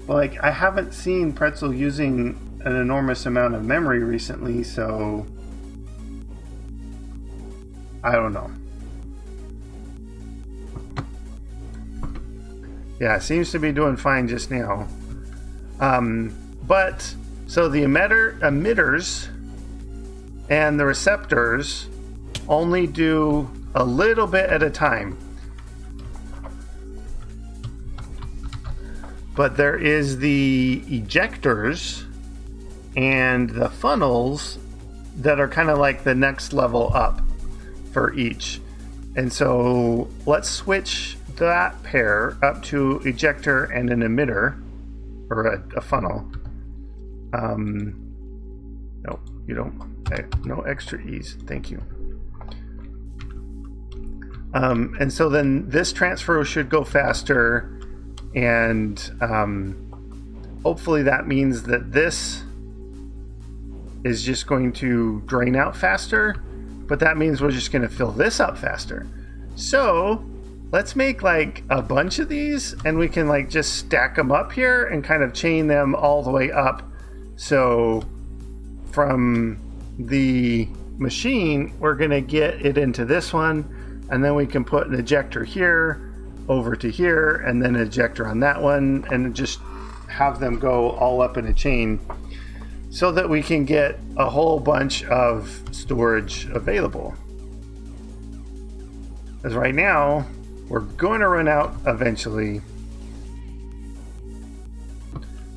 But like, I haven't seen pretzel using an enormous amount of memory recently, so I don't know. Yeah, it seems to be doing fine just now. But so the emitters and the receptors only do a little bit at a time. But there is the ejectors and the funnels that are kind of like the next level up for each. And so let's switch that pair up to ejector and an emitter, or a funnel. No, you don't. No extra E's. Thank you. And so then this transfer should go faster, and hopefully that means that this is just going to drain out faster, but that means we're just going to fill this up faster. So let's make like a bunch of these, and we can like just stack them up here and kind of chain them all the way up. So from the machine, we're going to get it into this one, and then we can put an ejector here over to here, and then an ejector on that one, and just have them go all up in a chain so that we can get a whole bunch of storage available. As right now, we're going to run out eventually.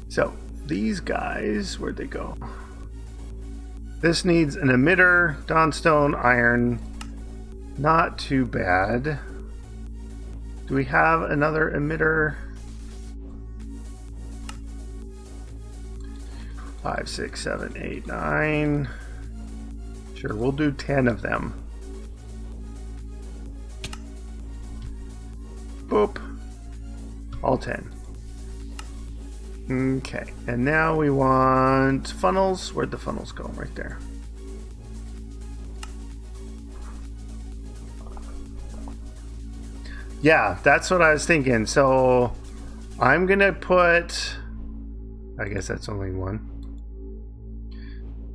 So these guys, where'd they go? This needs an emitter, dawnstone, iron. Not too bad. Do we have another emitter? 5, 6, 7, 8, 9. Sure, we'll do 10 of them. Boop. All 10. Okay, and now we want funnels. Where'd the funnels go? Right there. Yeah, that's what I was thinking. So I'm gonna put, I guess that's only one.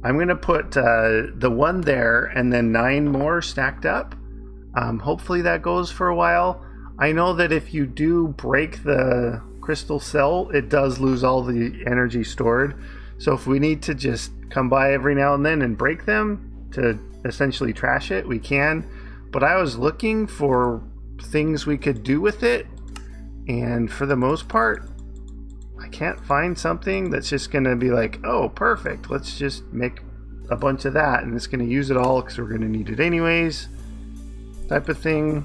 I'm gonna put the one there and then 9 more stacked up. Hopefully that goes for a while. I know that if you do break the crystal cell, it does lose all the energy stored. So if we need to just come by every now and then and break them to essentially trash it, we can. But I was looking for things we could do with it, and for the most part, I can't find something that's just going to be like, oh, perfect, let's just make a bunch of that, and it's going to use it all because we're going to need it anyways, type of thing.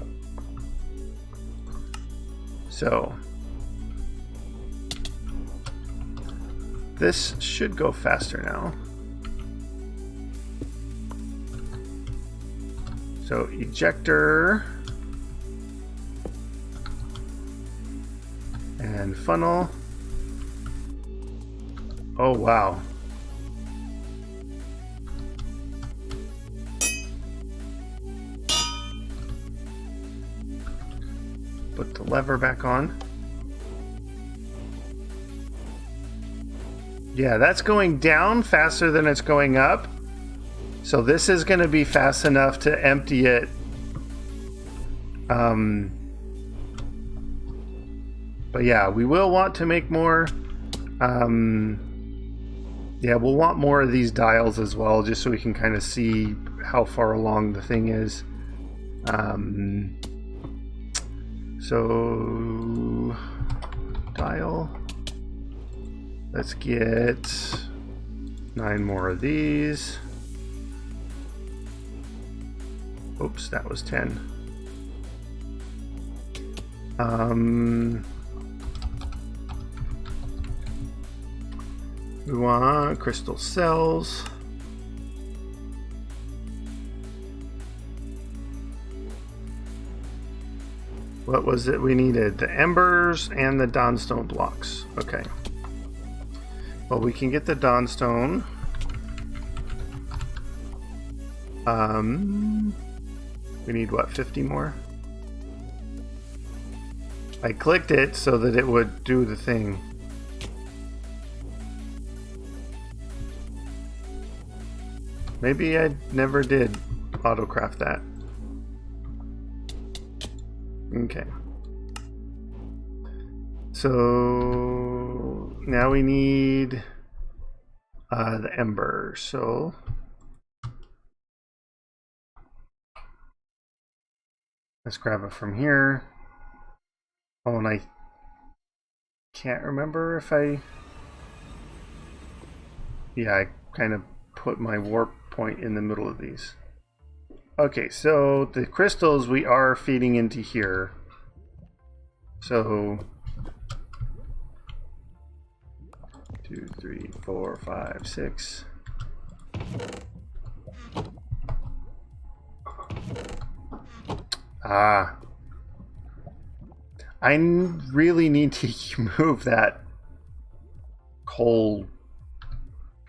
So this should go faster now. So ejector and funnel. Oh wow. Put the lever back on. Yeah, that's going down faster than it's going up. So this is going to be fast enough to empty it. But yeah, we will want to make more. Yeah, we'll want more of these dials as well, just so we can kind of see how far along the thing is. So dial. Let's get 9 more of these. Oops, that was 10. We want crystal cells. What was it we needed? The embers and the dawnstone blocks. Okay. Well, we can get the dawnstone. We need what, 50 more? I clicked it so that it would do the thing. Maybe I never did autocraft that. Okay. So now we need the ember. So let's grab it from here. Oh, and I can't remember if yeah, I kind of put my warp point in the middle of these. Okay, so the crystals we are feeding into here. So 2, 3, 4, 5, 6. Ah. I really need to move that coal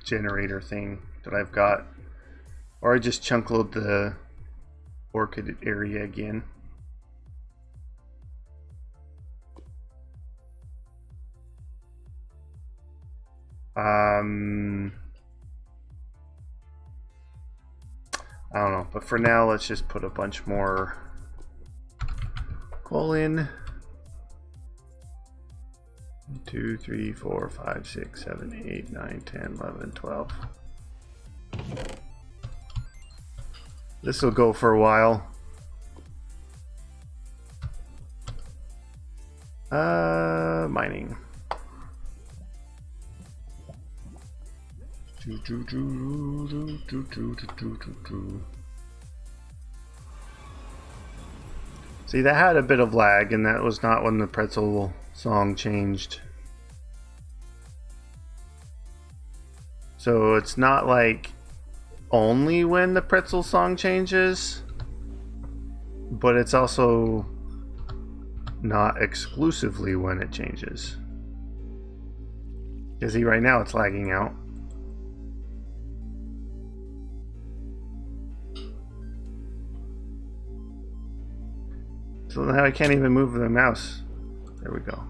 generator thing that I've got. Or I just chunk load the orchid area again. I don't know, but for now let's just put a bunch more coal in. 2, 3, 4, 5, 6, 7, 8, 9, 10, 11, 12. This will go for a while. Mining. See, that had a bit of lag, and that was not when the pretzel song changed. So it's not like only when the pretzel song changes, but it's also not exclusively when it changes. You see, right now it's lagging out. So now I can't even move the mouse. There we go.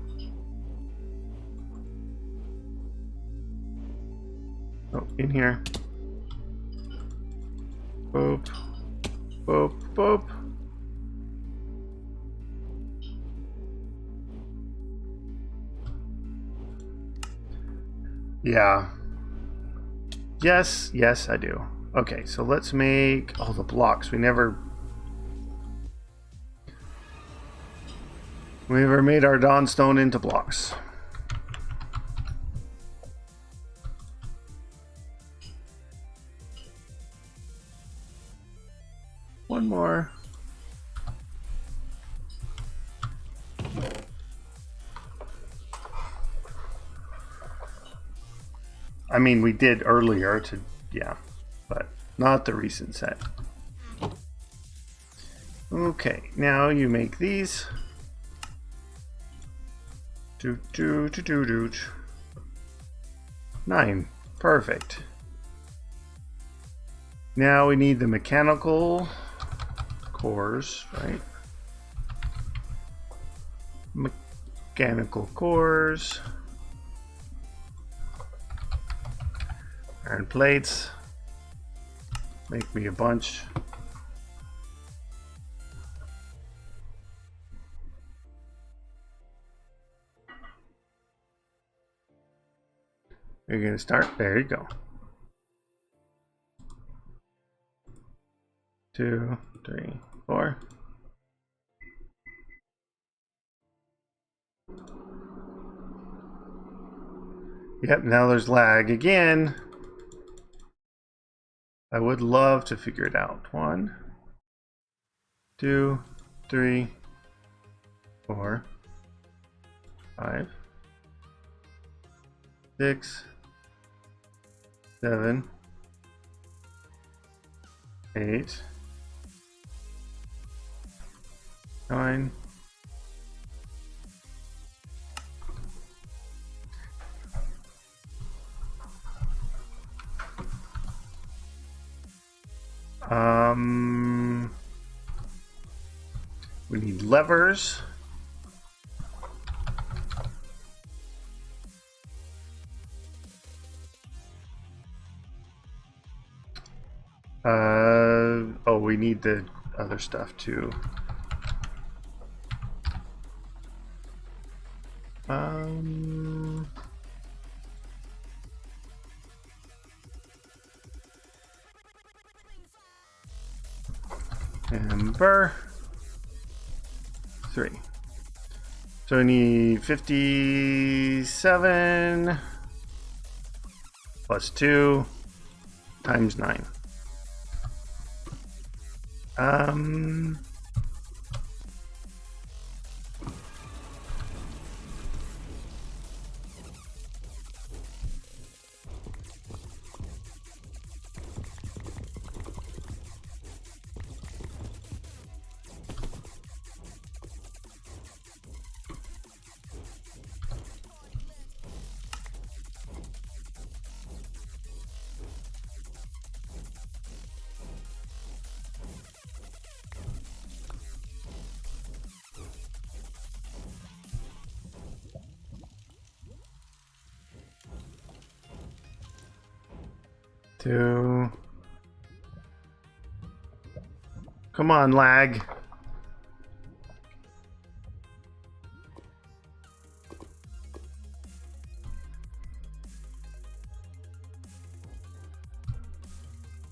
Oh, in here. Boop. Boop. Boop. Yeah. Yes, yes, I do. Okay, so let's make all the blocks. We never made our dawnstone into blocks. One more. I mean, we did earlier to, yeah, but not the recent set. Okay, now you make these. 9. Perfect. Now we need the mechanical cores, right? Mechanical cores. Iron plates. Make me a bunch. You're going to start. There you go. 2, 3, 4. Yep, now there's lag again. I would love to figure it out. 1, 2, 3. 4, 5, 6, 7, 8, 9, 10. We need levers. Oh, we need the other stuff too. Ember. 3. So we need 57 plus 2 times 9. 2. Come on, lag.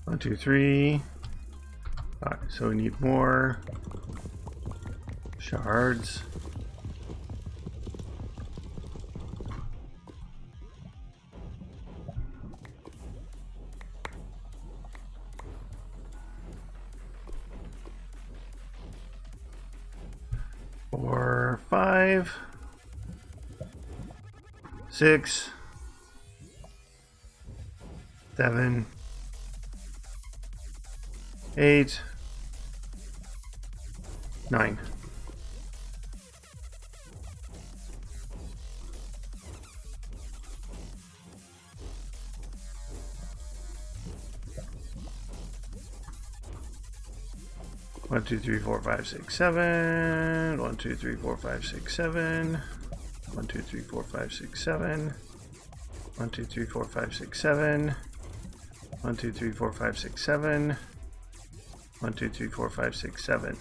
One, 2, 3. All right, so we need more shards. Four, 5, 6, 7, 8, 9. One, 2, 3, 4, 5, 6, 7. 1, 2, 3, 4, 5, 6, 7. 1, 2, 3, 4, 5, 6, 7. 1, 2, 3, 4, 5, 6, 7. 1, 2, 3, 4, 5, 6, 7. 1, 2, 3, 4, 5, 6, 7.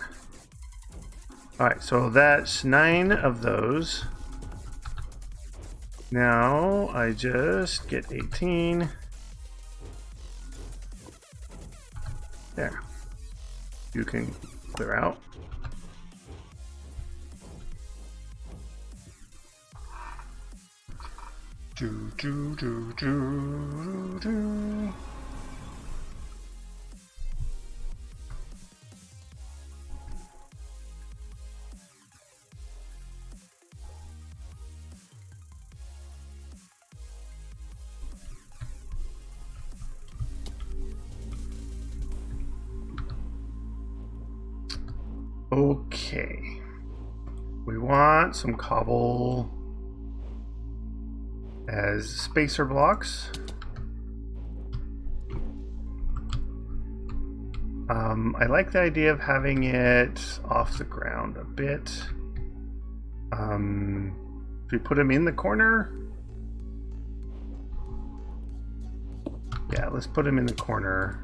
All right, so that's 9 of those. Now I just get 18. There. You can clear out. Do, do, do, do, do. Okay, we want some cobble as spacer blocks. I like the idea of having it off the ground a bit. If we put them in the corner, yeah, let's put them in the corner.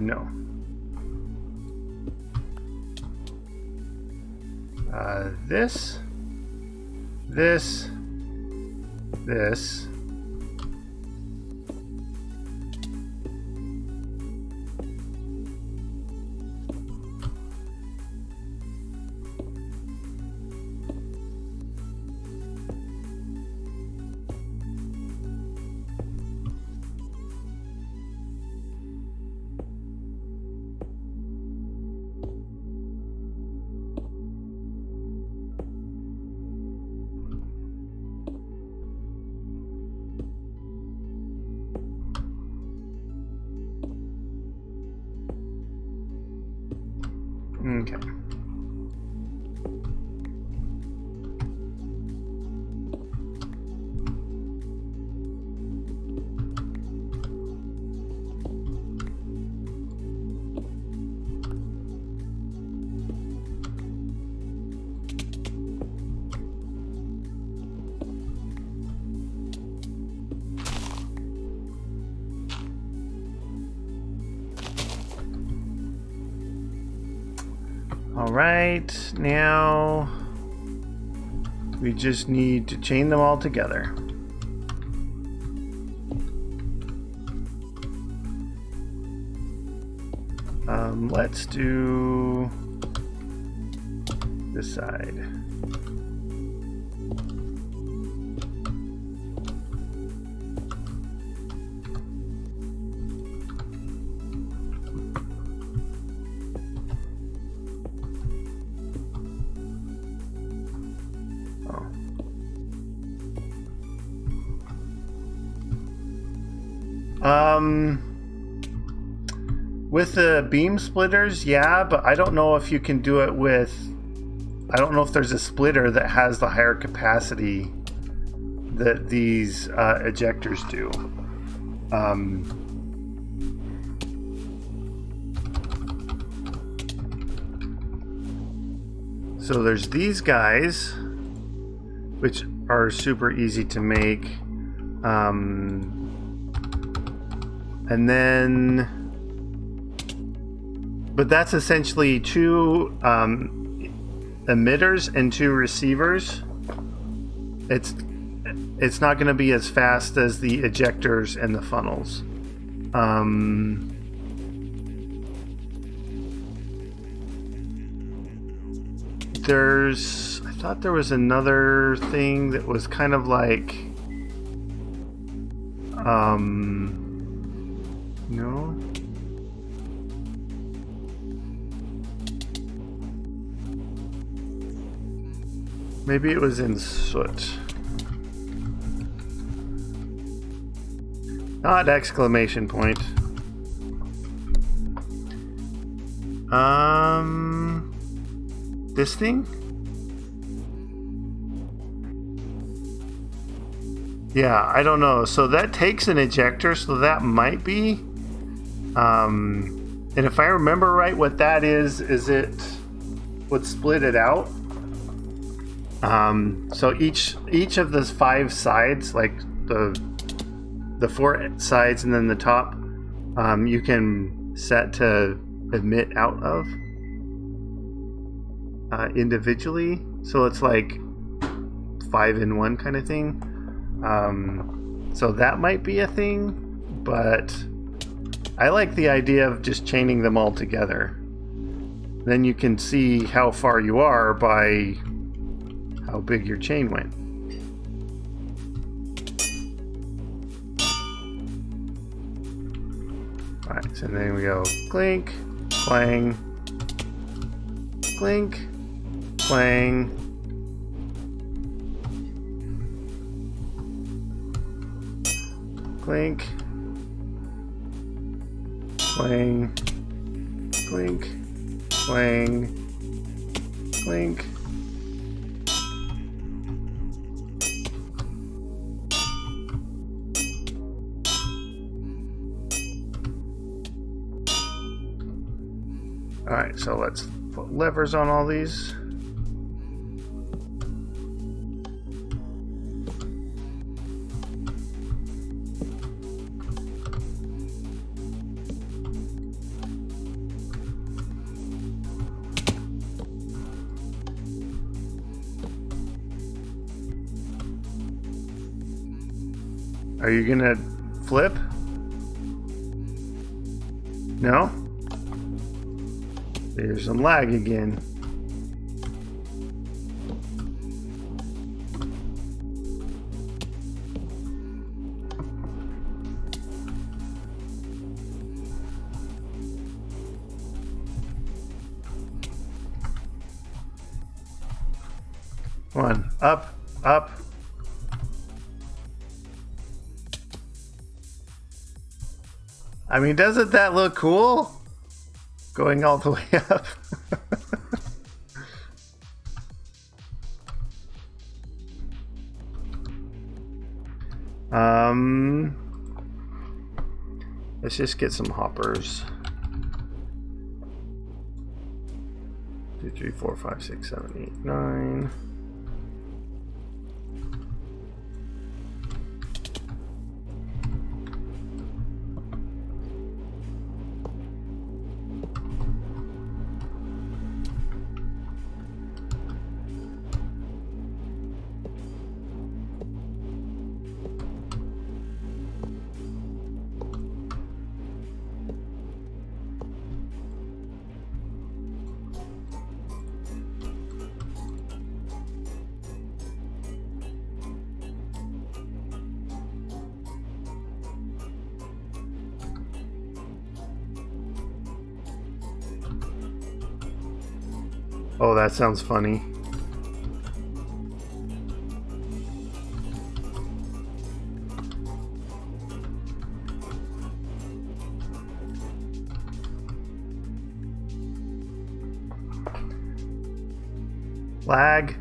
No. This. All right, now we just need to chain them all together. Let's do this side. With the beam splitters, yeah, but I don't know if you can do it with... I don't know if there's a splitter that has the higher capacity that these ejectors do. So there's these guys, which are super easy to make. And then... But that's essentially two emitters and two receivers. It's not going to be as fast as the ejectors and the funnels. I thought there was another thing that was kind of like, no. Maybe it was in soot. Not exclamation point. This thing? Yeah, I don't know. So that takes an ejector, so that might be. And if I remember right, what that is it would split it out. So each of the 5 sides, like the 4 sides and then the top, you can set to emit out of individually. So it's like 5-in-1 kind of thing. So that might be a thing, but I like the idea of just chaining them all together. Then you can see how far you are by how big your chain went. Alright, so then we go clink, clang, clink, clang. Clink, clang, clink, clang, clink. Alright, so let's put levers on all these. Are you gonna flip? No? There's some lag again. Come on, up, up. I mean, doesn't that look cool? Going all the way up. Let's just get some hoppers. 2, 3, 4, 5, 6, 7, 8, 9. Oh, that sounds funny. Lag.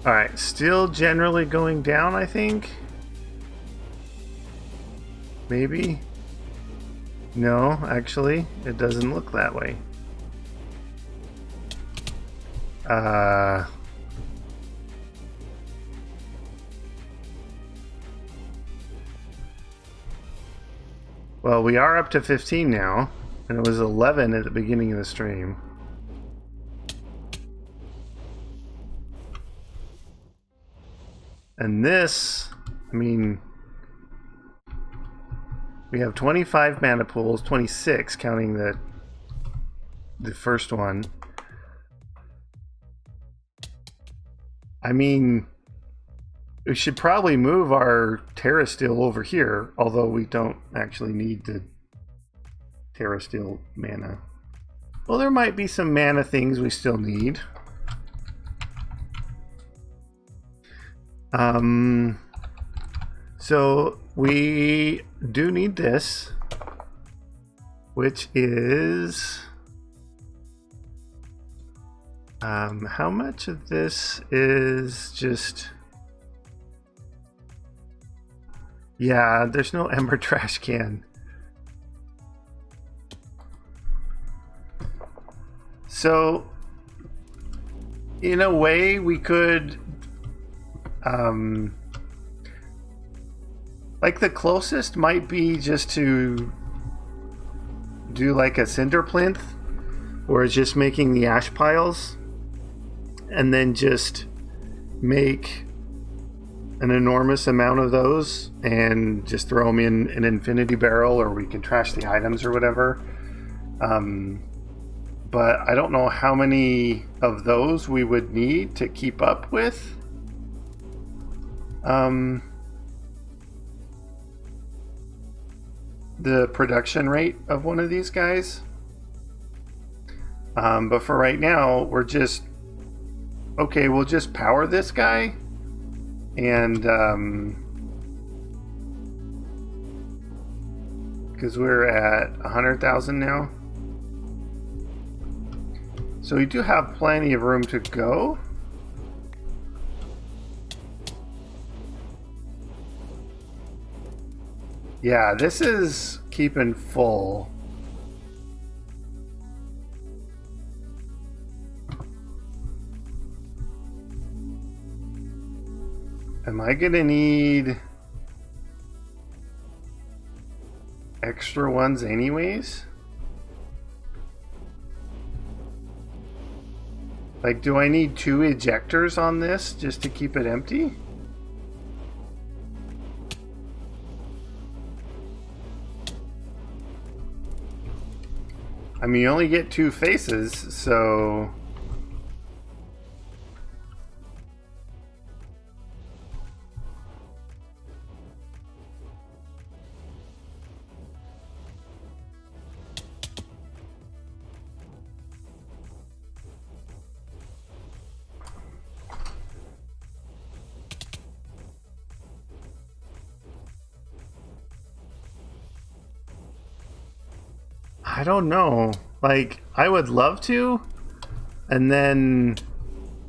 Alright, still generally going down, I think. Maybe? No, actually, it doesn't look that way. Well, we are up to 15 now, and it was 11 at the beginning of the stream. And this, I mean, we have 25 mana pools, 26 counting the first one. I mean, we should probably move our Terra Steel over here, although we don't actually need the Terra Steel mana. Well, there might be some mana things we still need. So we do need this, which is how much of this is just, yeah, there's no ember trash can. So in a way we could like the closest might be just to do like a cinder plinth, where it's just making the ash piles and then just make an enormous amount of those and just throw them in an infinity barrel, or we can trash the items or whatever. But I don't know how many of those we would need to keep up with. The production rate of one of these guys. But for right now, we're just okay, we'll just power this guy, and because we're at 100,000 now, so we do have plenty of room to go. Yeah, this is keeping full. Am I gonna need extra ones anyways? Like, do I need 2 ejectors on this just to keep it empty? I mean, you only get 2 faces, so... I don't know. Like, I would love to, and then,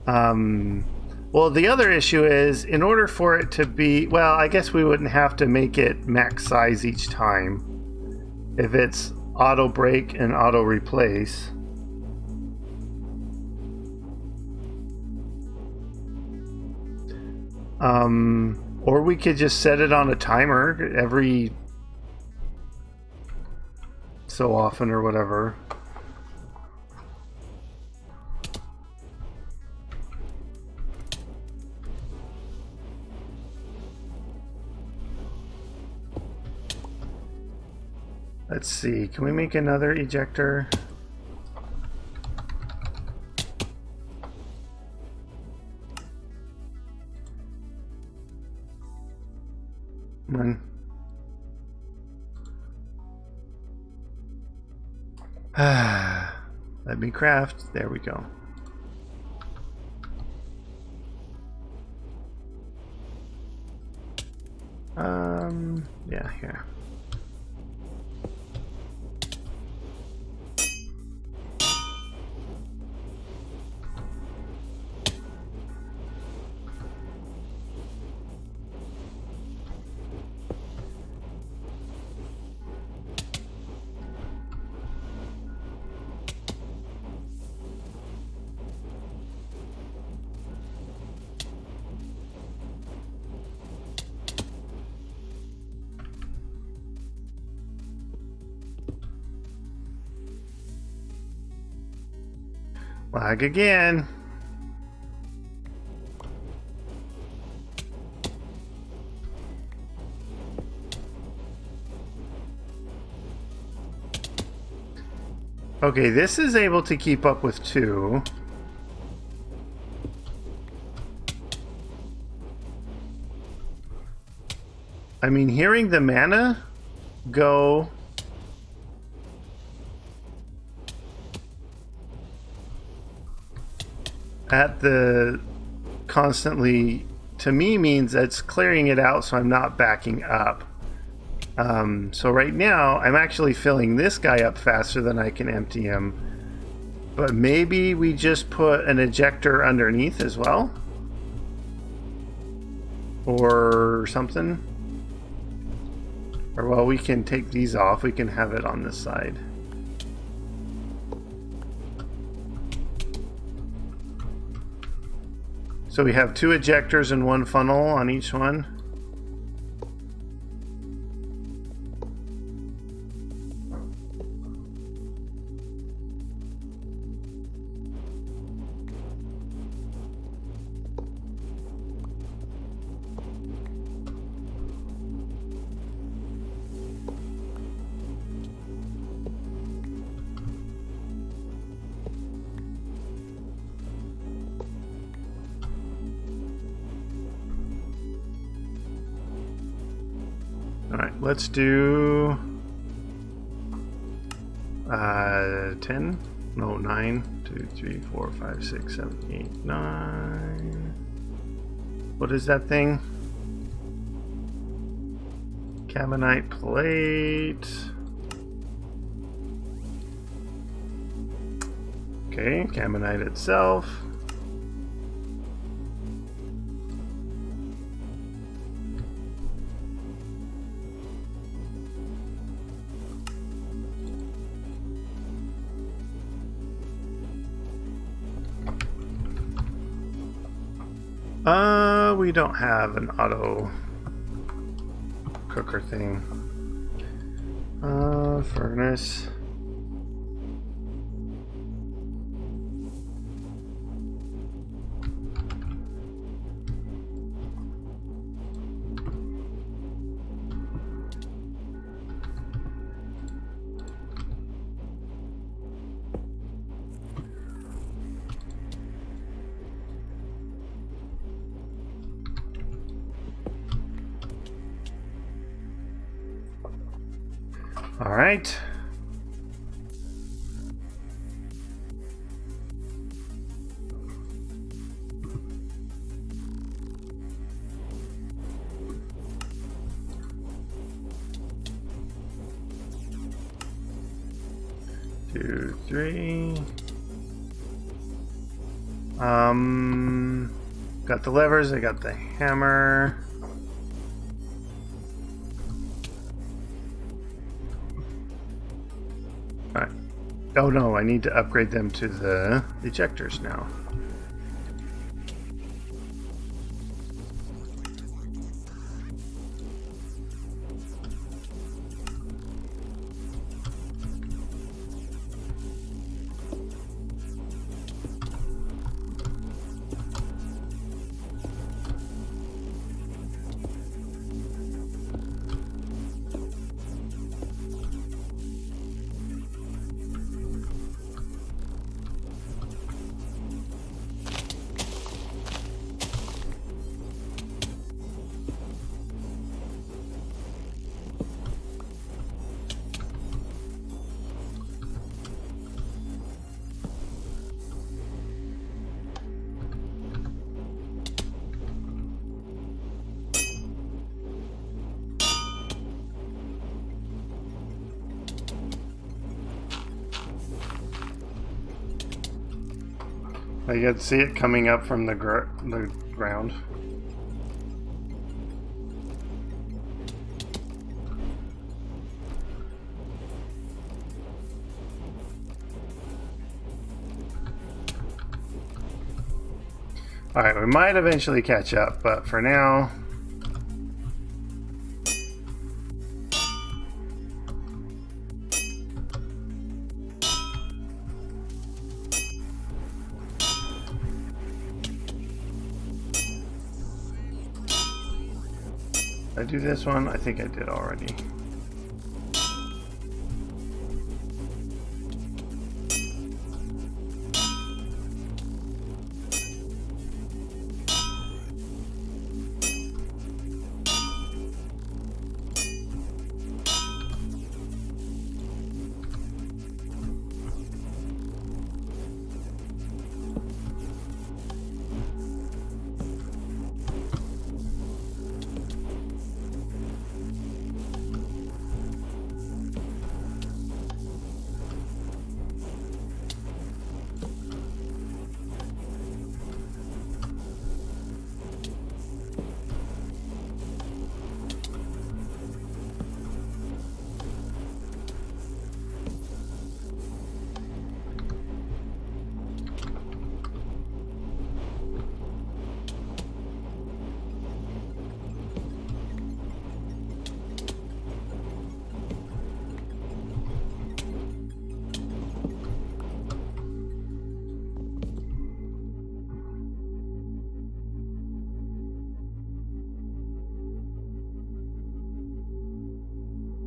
well, the other issue is, in order for it to be, well, I guess we wouldn't have to make it max size each time. if it's auto break and auto replace. Or we could just set it on a timer every so often or whatever. Let's see, can we make another ejector? Come on. Let me craft. There we go. Yeah, here. Lag again. Okay, this is able to keep up with 2. I mean, hearing the mana go at the constantly, to me, means it's clearing it out so I'm not backing up. So right now I'm actually filling this guy up faster than I can empty him, but maybe we just put an ejector underneath as well or something. Or well, we can take these off, we can have it on this side. So we have 2 ejectors and 1 funnel on each one. Alright, let's do 10, no, 9, 2, 3, 4, 5, 6, 7, 8, 9. What is that thing? Carbonite plate. Okay, carbonite itself. We don't have an auto cooker thing. Furnace. All right. Two, three. Got the levers, I got the hammer. Alright. Oh no, I need to upgrade them to the ejectors now. I can see it coming up from the ground. Alright, we might eventually catch up, but for now... Did I do this one? I think I did already.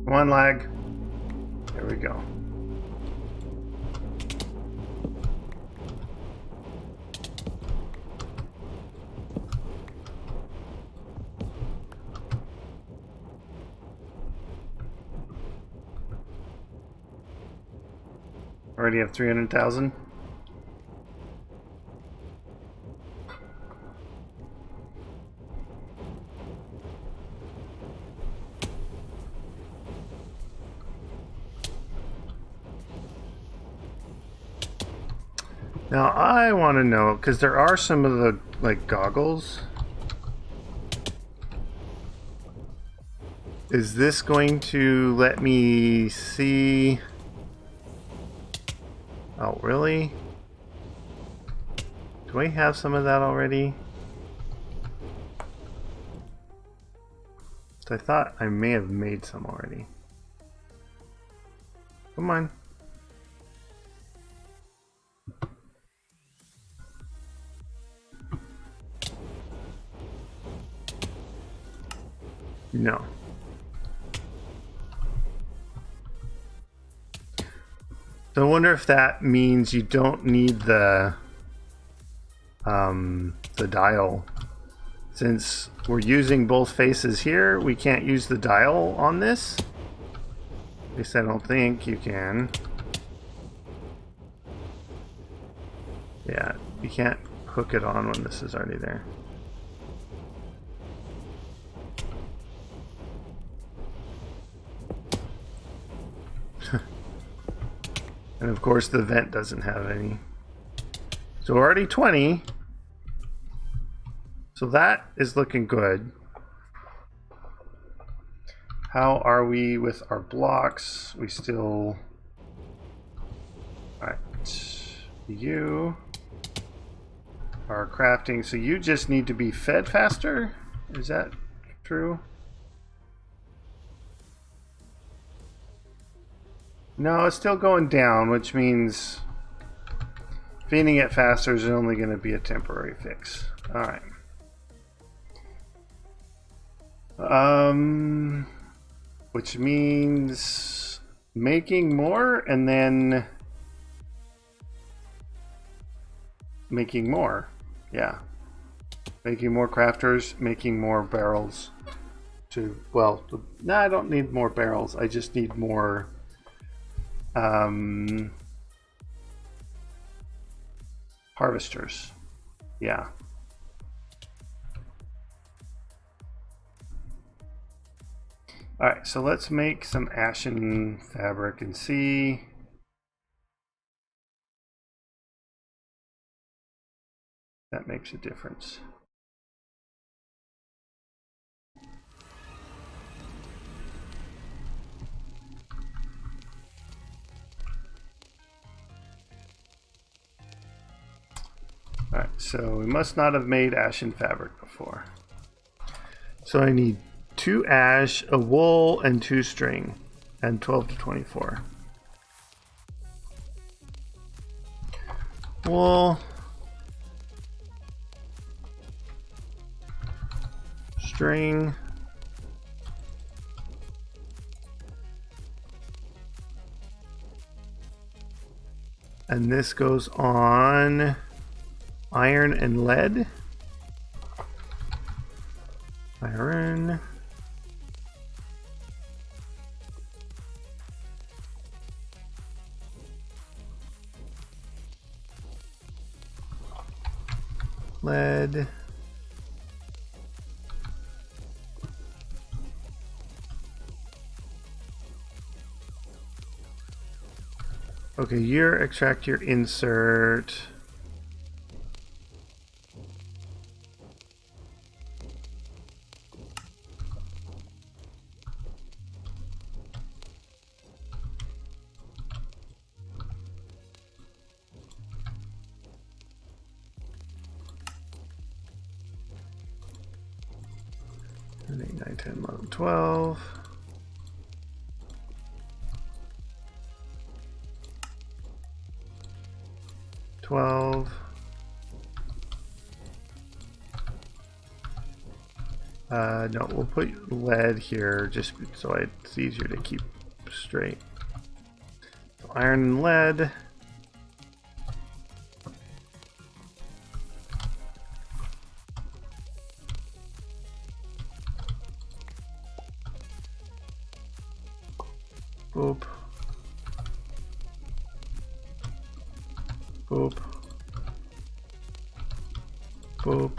Come on, lag. There we go. Already have 300,000. Now I want to know, because there are some of the like goggles. Is this going to let me see? Oh, really? Do I have some of that already? I thought I may have made some already. Come on. No. So I wonder if that means you don't need the dial. Since we're using both faces here, we can't use the dial on this. At least I don't think you can. Yeah, you can't hook it on when this is already there. And of course the vent doesn't have any. So we're already 20. So that is looking good. How are we with our blocks? We still You are crafting, so you just need to be fed faster? Is that true? No, it's still going down, which means feeding it faster is only going to be a temporary fix. Alright. Which means making more and then making more. Yeah. Making more crafters, making more barrels. Well, no, I don't need more barrels. I just need more harvesters. Yeah. Alright, so let's make some ashen fabric and see. That makes a difference. Alright, so we must not have made ashen fabric before. So I need 2 ash, a wool, and 2 string, and 12 to 24. Wool, string, and this goes on iron and lead. Iron. Lead. Okay, your extract, your insert. And 8, 9, 10, 11, 12. No, we'll put lead here just so it's easier to keep straight. So iron and lead. Boop. Boop. Boop.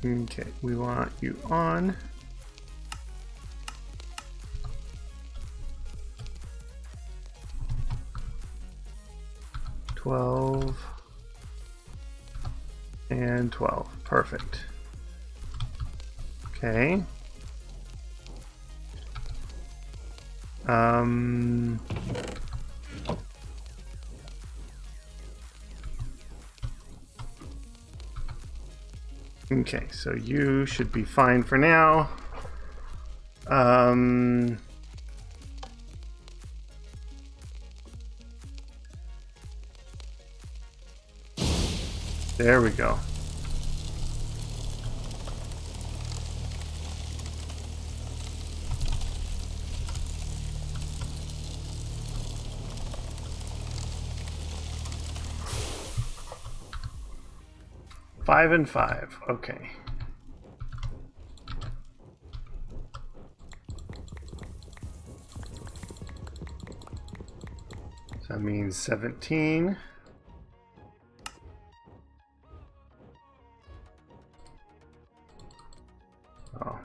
Okay, we want you on. $12 and 12. Perfect. Okay. Okay, so you should be fine for now. There we go. Five and 5. Okay. So that means 17. Oh.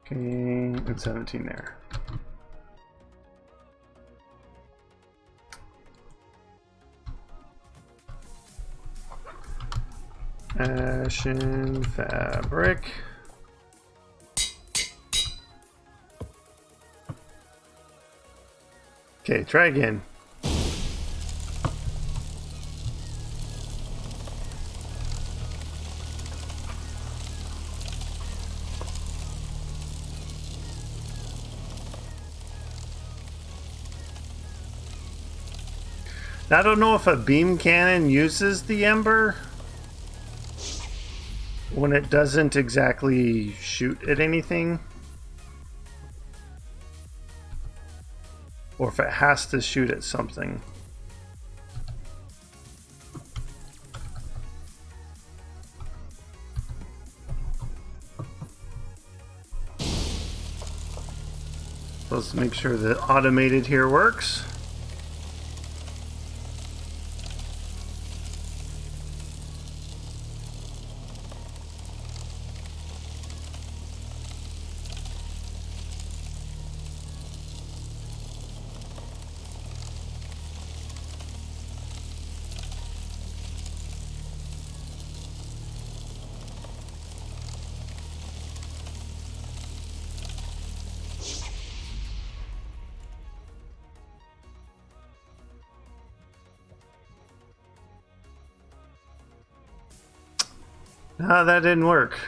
Okay, and 17 there. Ashen fabric. Okay, try again. I don't know if a beam cannon uses the ember when it doesn't exactly shoot at anything, or if it has to shoot at something. Let's make sure the automated here works. No, that didn't work.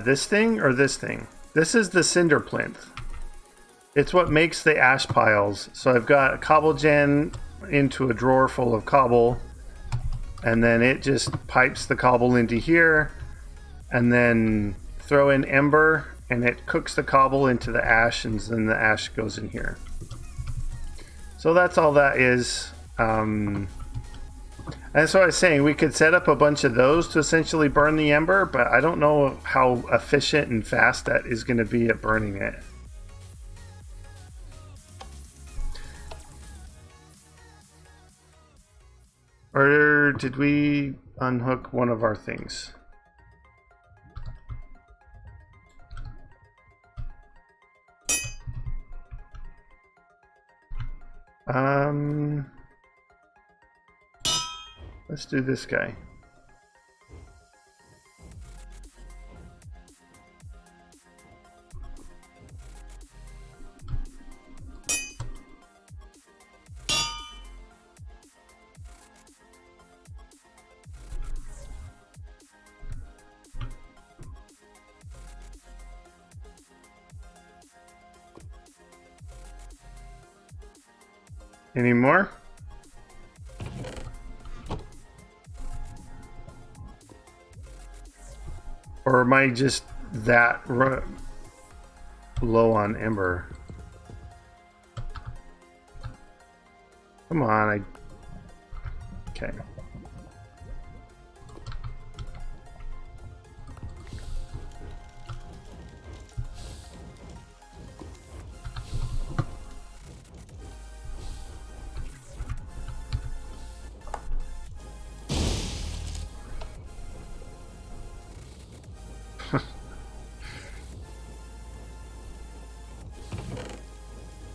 This thing or this thing? This is the cinder plinth. It's what makes the ash piles. So I've got a cobble gen into a drawer full of cobble, and then it just pipes the cobble into here, and then throw in ember, and it cooks the cobble into the ash, and then the ash goes in here. So that's all that is. That's what I was saying. We could set up a bunch of those to essentially burn the ember, but I don't know how efficient and fast that is going to be at burning it. Or did we unhook one of our things? Let's do this guy. Any more? Or am I just that low on ember? Come on, okay.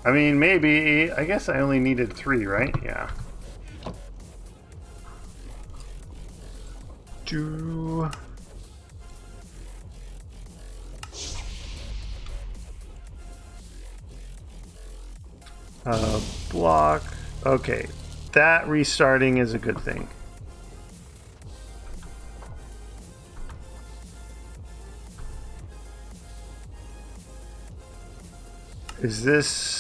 I mean, maybe. I guess I only needed 3, right? Yeah. Block. Okay. That restarting is a good thing. Is this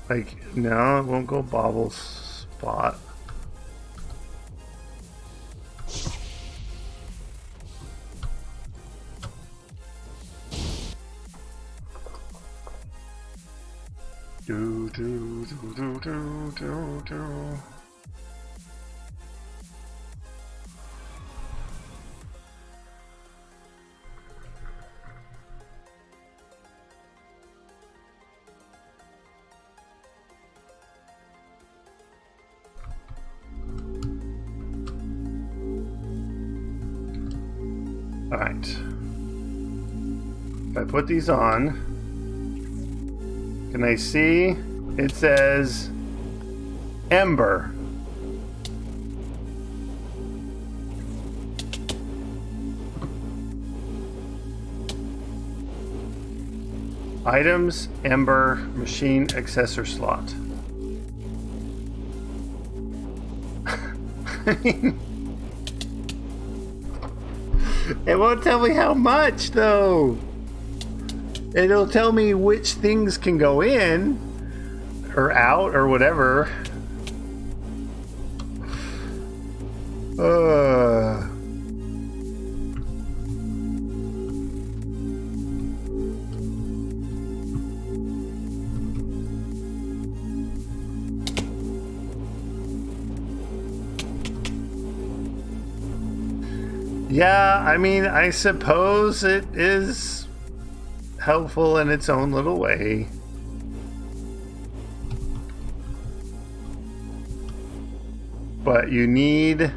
like, no, it won't go bobble spot. Do. All right. If I put these on, can I see? It says Ember. Items, ember, machine, accessor slot. I mean, it won't tell me how much, though. It'll tell me which things can go in or out or whatever. Yeah, I mean, I suppose it is helpful in its own little way. But you need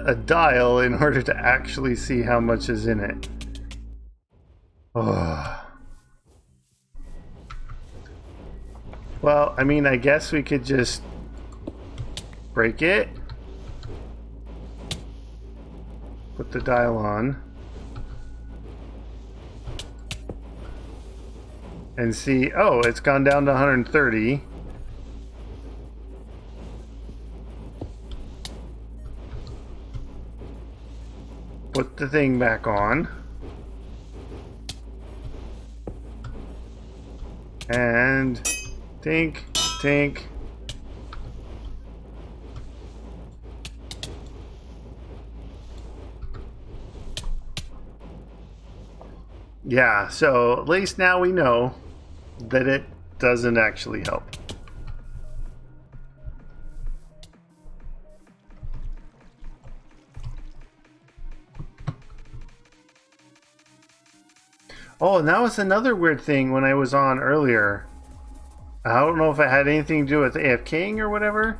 a dial in order to actually see how much is in it. Oh. Well, I mean, I guess we could just break it. Put the dial on. And see, oh, it's gone down to 130. Put the thing back on. And tink, tink. Yeah, so at least now we know that it doesn't actually help. Oh, and that was another weird thing when I was on earlier. I don't know if it had anything to do with AFKing or whatever,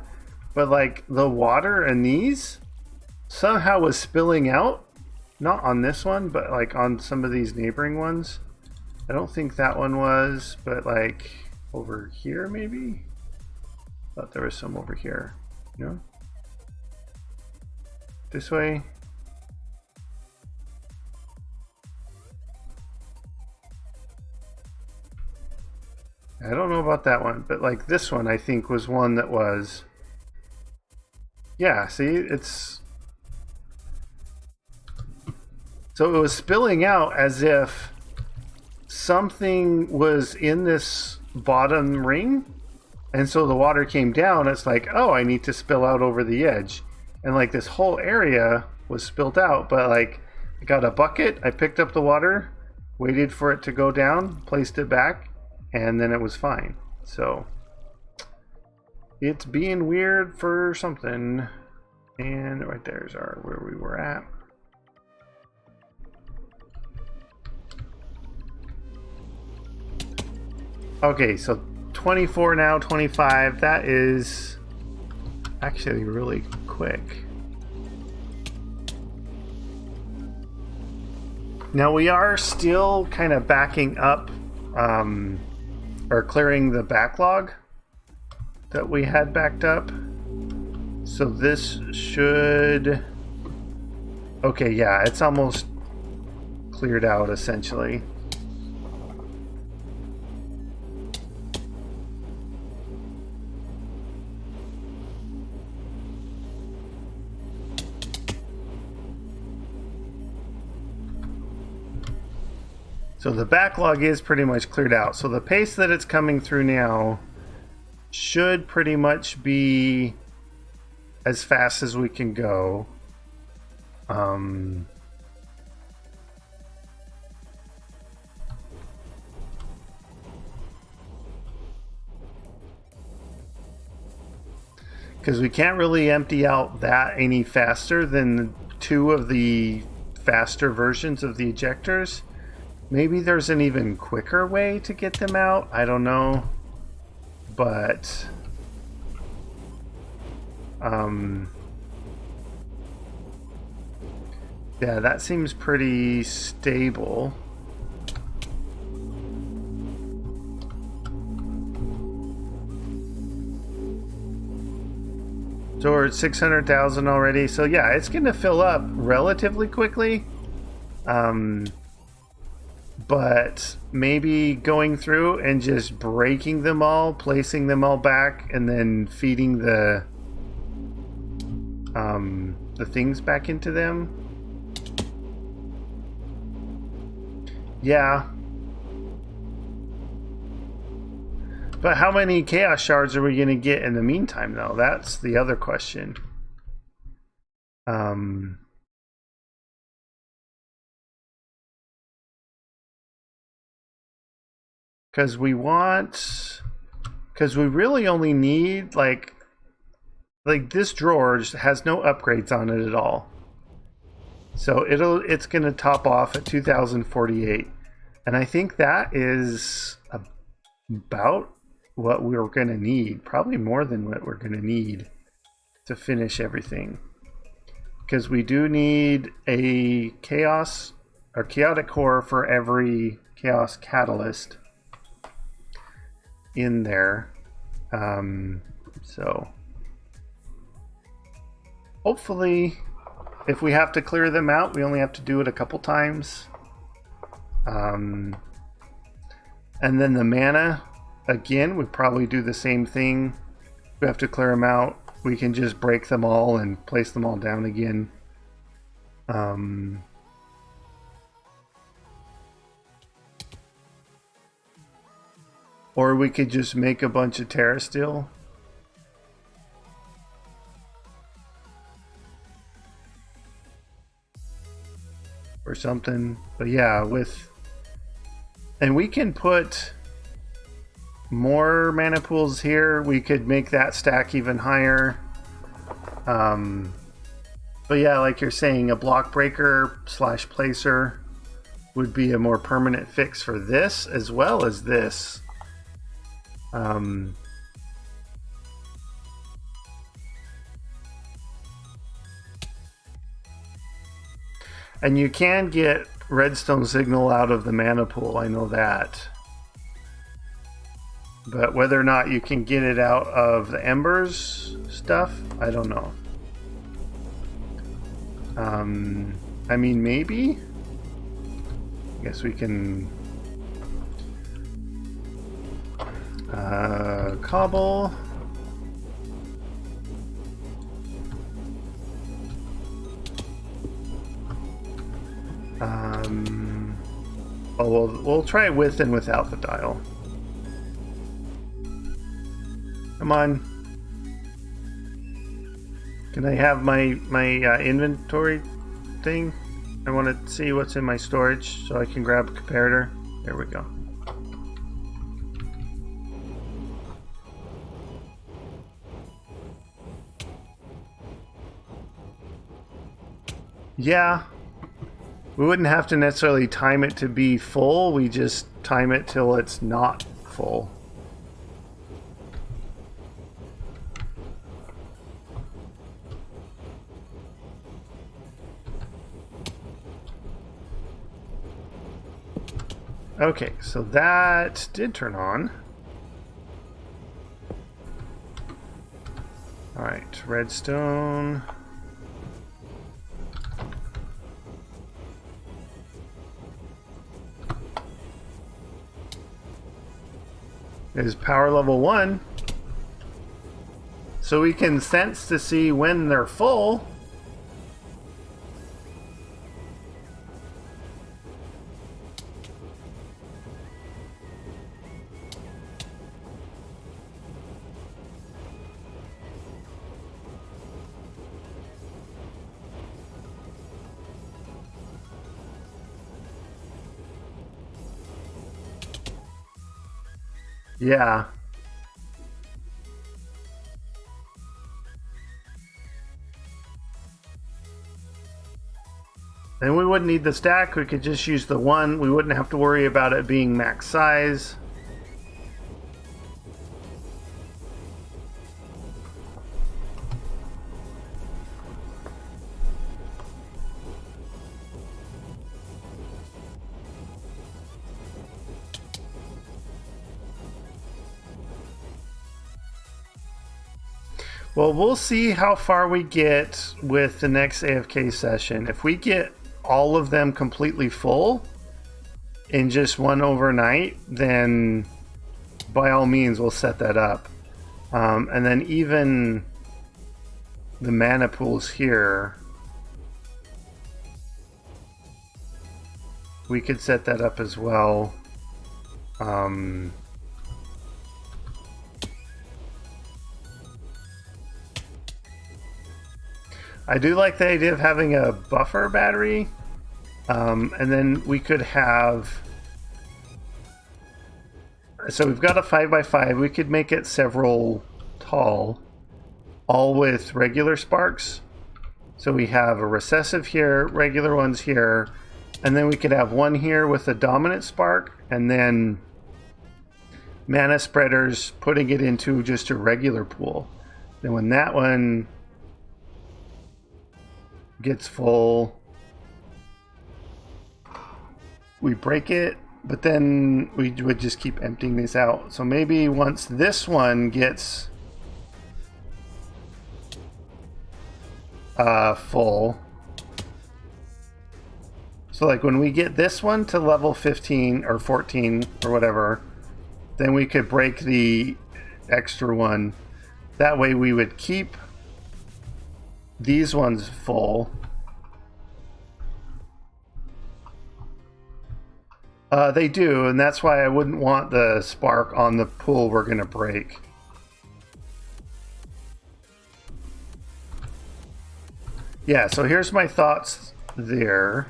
but like the water in these somehow was spilling out. Not on this one, but like on some of these neighboring ones. I don't think that one was, but like over here maybe? Thought there was some over here. No? This way? I don't know about that one, but like this one I think was one that was... Yeah, see, it's... So it was spilling out as if something was in this bottom ring, and so the water came down. It's like, oh, I need to spill out over the edge. And like this whole area was spilled out, but like I got a bucket, I picked up the water, waited for it to go down, placed it back, and then it was fine. So it's being weird for something. And right there's our where we were at. Okay, so 24 now, 25. That is actually really quick. Now we are still kind of backing up or clearing the backlog that we had backed up. So this should... Okay, yeah, it's almost cleared out essentially. So the backlog is pretty much cleared out. So the pace that it's coming through now should pretty much be as fast as we can go. Because we can't really empty out that any faster than two of the faster versions of the ejectors. Maybe there's an even quicker way to get them out. I don't know. But yeah, that seems pretty stable. So we're at 600,000 already. So yeah, it's going to fill up relatively quickly. But maybe going through and just breaking them all, placing them all back, and then feeding the things back into them. Yeah. But how many chaos shards are we going to get in the meantime, though? That's the other question. Because we really only need like this drawer just has no upgrades on it at all. So it's going to top off at 2048. And I think that is about what we're going to need. Probably more than what we're going to need to finish everything. Because we do need a chaotic core for every chaos catalyst in there. So hopefully if we have to clear them out, we only have to do it a couple times. And then the mana, again, we probably do the same thing. We have to clear them out. We can just break them all and place them all down again. Or we could just make a bunch of Terra Steel. Or something. But yeah, and we can put more mana pools here. We could make that stack even higher. But yeah, like you're saying, a block breaker / placer would be a more permanent fix for this as well as this. And you can get redstone signal out of the mana pool, I know that. But whether or not you can get it out of the embers stuff, I don't know. I mean, maybe? I guess we can... cobble. Oh, we'll try it with and without the dial. Come on. Can I have my inventory thing? I want to see what's in my storage so I can grab a comparator. There we go. Yeah. We wouldn't have to necessarily time it to be full. We just time it till it's not full. Okay, so that did turn on. All right, redstone. Is power level 1. So we can sense to see when they're full. Yeah. And we wouldn't need the stack. We could just use the one. We wouldn't have to worry about it being max size. Well, we'll see how far we get with the next AFK session. If we get all of them completely full in just one overnight, then by all means we'll set that up. And then even the mana pools here, we could set that up as well. I do like the idea of having a buffer battery, and then we could have, so we've got a 5x5, we could make it several tall, all with regular sparks. So we have a recessive here, regular ones here, and then we could have one here with a dominant spark, and then mana spreaders putting it into just a regular pool. Then when that one gets full, we break it, but then we would just keep emptying these out. So maybe once this one gets full, so like when we get this one to level 15 or 14 or whatever, then we could break the extra one. That way we would keep these ones full. They do, and that's why I wouldn't want the spark on the pool we're going to break. Yeah, so here's my thoughts there.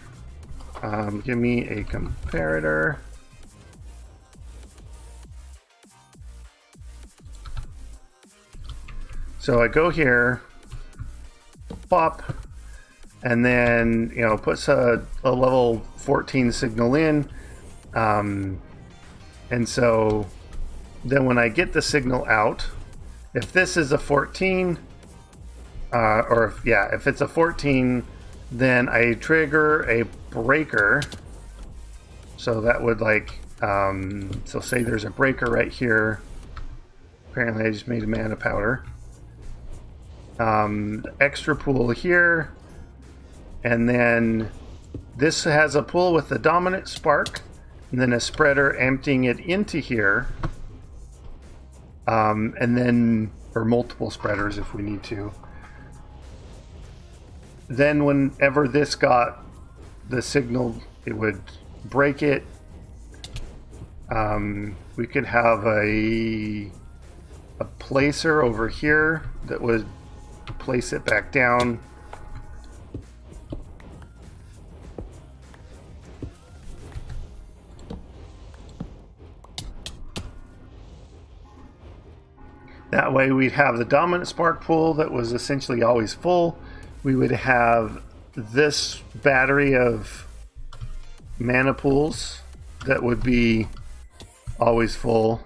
Give me a comparator. So I go here, pop, and then, you know, puts a level 14 signal in. And so then when I get the signal out, if this is a 14, if it's a 14, then I trigger a breaker. So that would like, so say there's a breaker right here. Apparently I just made a mana powder. Extra pool here, and then this has a pool with the dominant spark, and then a spreader emptying it into here, and then, or multiple spreaders if we need to. Then whenever this got the signal, it would break it. We could have a placer over here that would place it back down. That way we'd have the dominant spark pool that was essentially always full. We would have this battery of mana pools that would be always full.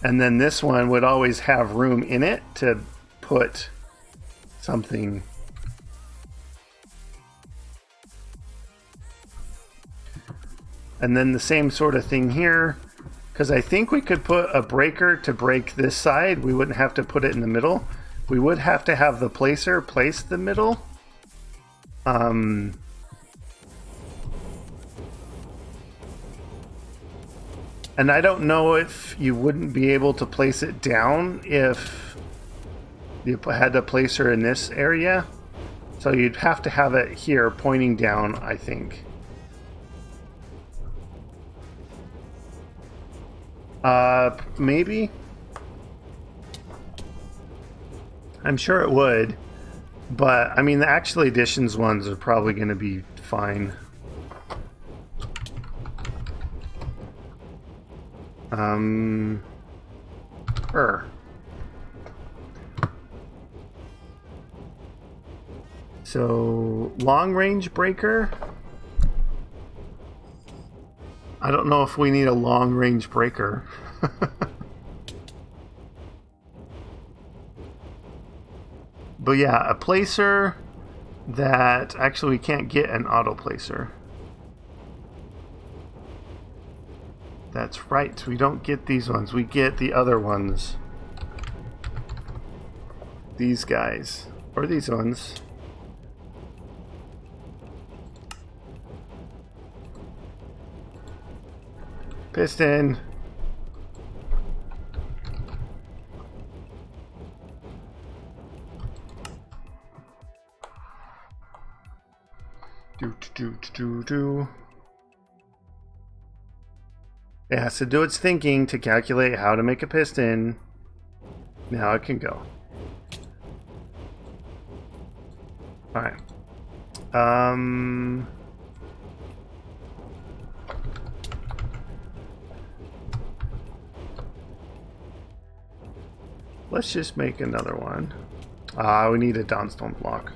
And then this one would always have room in it to put something. And then the same sort of thing here, because I think we could put a breaker to break this side. We wouldn't have to put it in the middle. We would have to have the placer place the middle. And I don't know if you wouldn't be able to place it down if you had a placer in this area. So you'd have to have it here pointing down, I think. Maybe? I'm sure it would. But, I mean, the actual editions ones are probably going to be fine. So, long range breaker. I don't know if we need a long range breaker. But yeah, a placer that actually we can't get an auto placer. That's right. We don't get these ones. We get the other ones. These guys. Or these ones. Piston. Do. It has to do its thinking to calculate how to make a piston. Now it can go. Alright. Let's just make another one. We need a downstone block.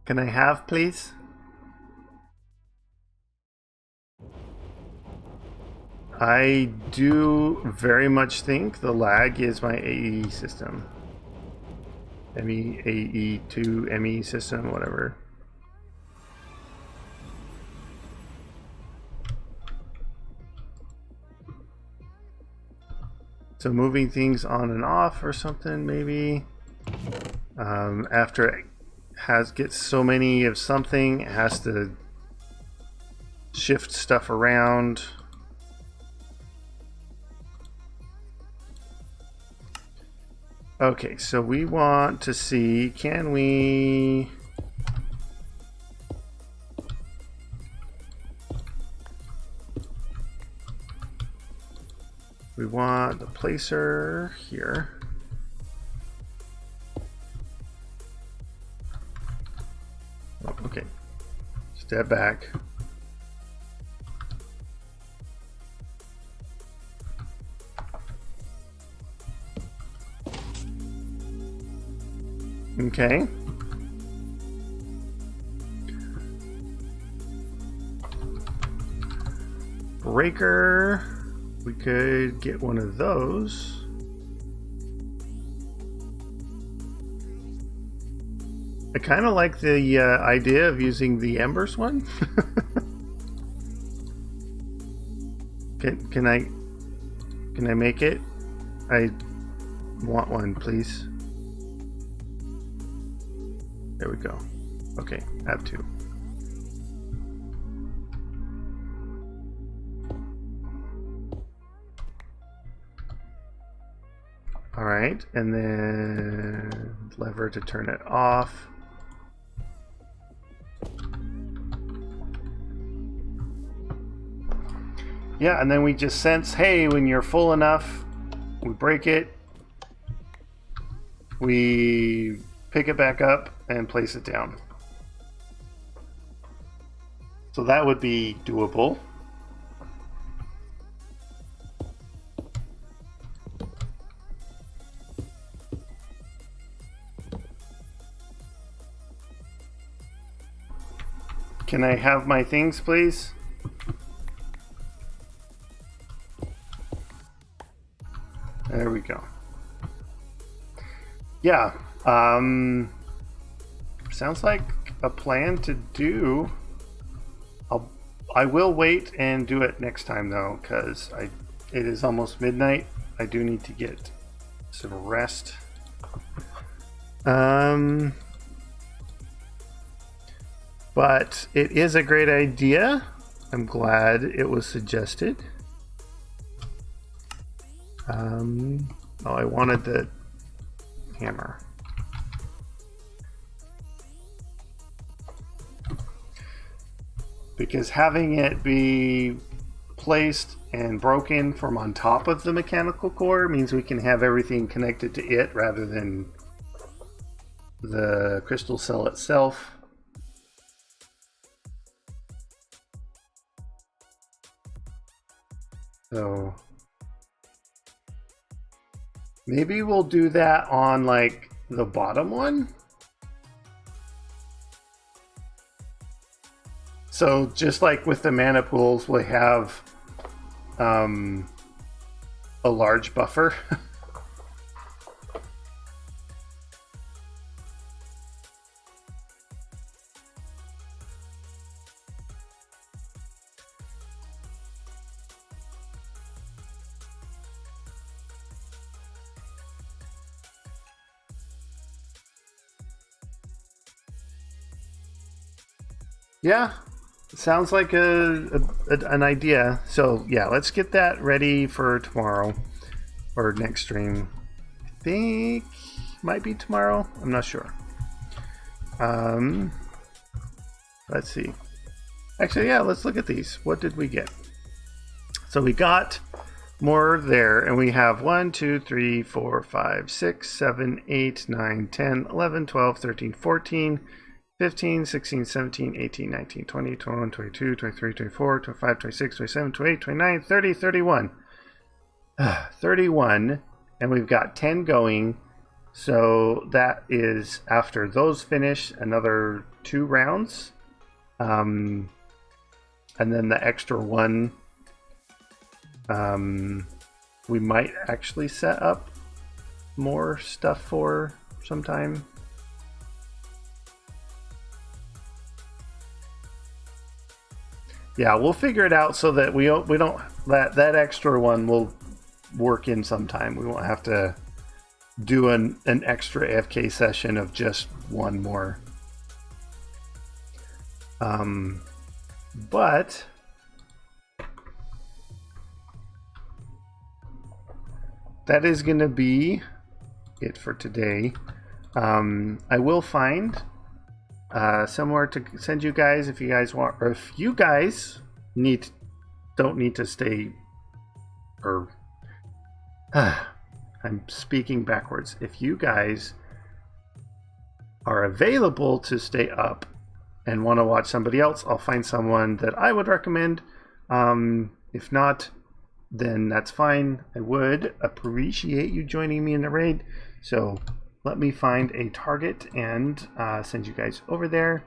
Can I have, please? I do very much think the lag is my AE system. ME, AE2, ME system, whatever. So moving things on and off or something, maybe. After it gets so many of something, it has to shift stuff around. Okay, so we want to see, can we... We want the placer here. Oh, okay, step back. Okay. Breaker. We could get one of those. I kind of like the idea of using the embers one. Can I make it? I want one, please. There we go. Okay, have two. All right, and then lever to turn it off. Yeah, and then we just sense, hey, when you're full enough, we break it, we pick it back up and place it down. So that would be doable. Can I have my things, please? There we go. Yeah. Sounds like a plan to do. I will wait and do it next time though, because it is almost midnight. I do need to get some rest. But it is a great idea. I'm glad it was suggested. Oh, I wanted the hammer. Because having it be placed and broken from on top of the mechanical core means we can have everything connected to it rather than the crystal cell itself. So maybe we'll do that on like the bottom one. So just like with the mana pools, we have a large buffer. Yeah, sounds like an idea. So yeah, let's get that ready for tomorrow or next stream. I think might be tomorrow. I'm not sure. Let's see. Actually, yeah, let's look at these. What did we get? So we got more there, and we have 1, 2, 3, 4, 5, 6, 7, 8, 9, 10, 11, 12, 13, 14, 15, 16, 17, 18, 19, 20, 21, 22, 23, 24, 25, 26, 27, 28, 29, 30, 31. 31, and we've got 10 going. So that is, after those finish, another 2 rounds. And then the extra one, we might actually set up more stuff for sometime. Yeah, we'll figure it out so that we don't that extra one will work in sometime. We won't have to do an extra AFK session of just one more. But that is going to be it for today. I will find somewhere to send you guys if you guys want, or if you guys don't need to stay, or I'm speaking backwards. If you guys are available to stay up and want to watch somebody else, I'll find someone that I would recommend. If not, then that's fine. I would appreciate you joining me in the raid. So let me find a target and send you guys over there.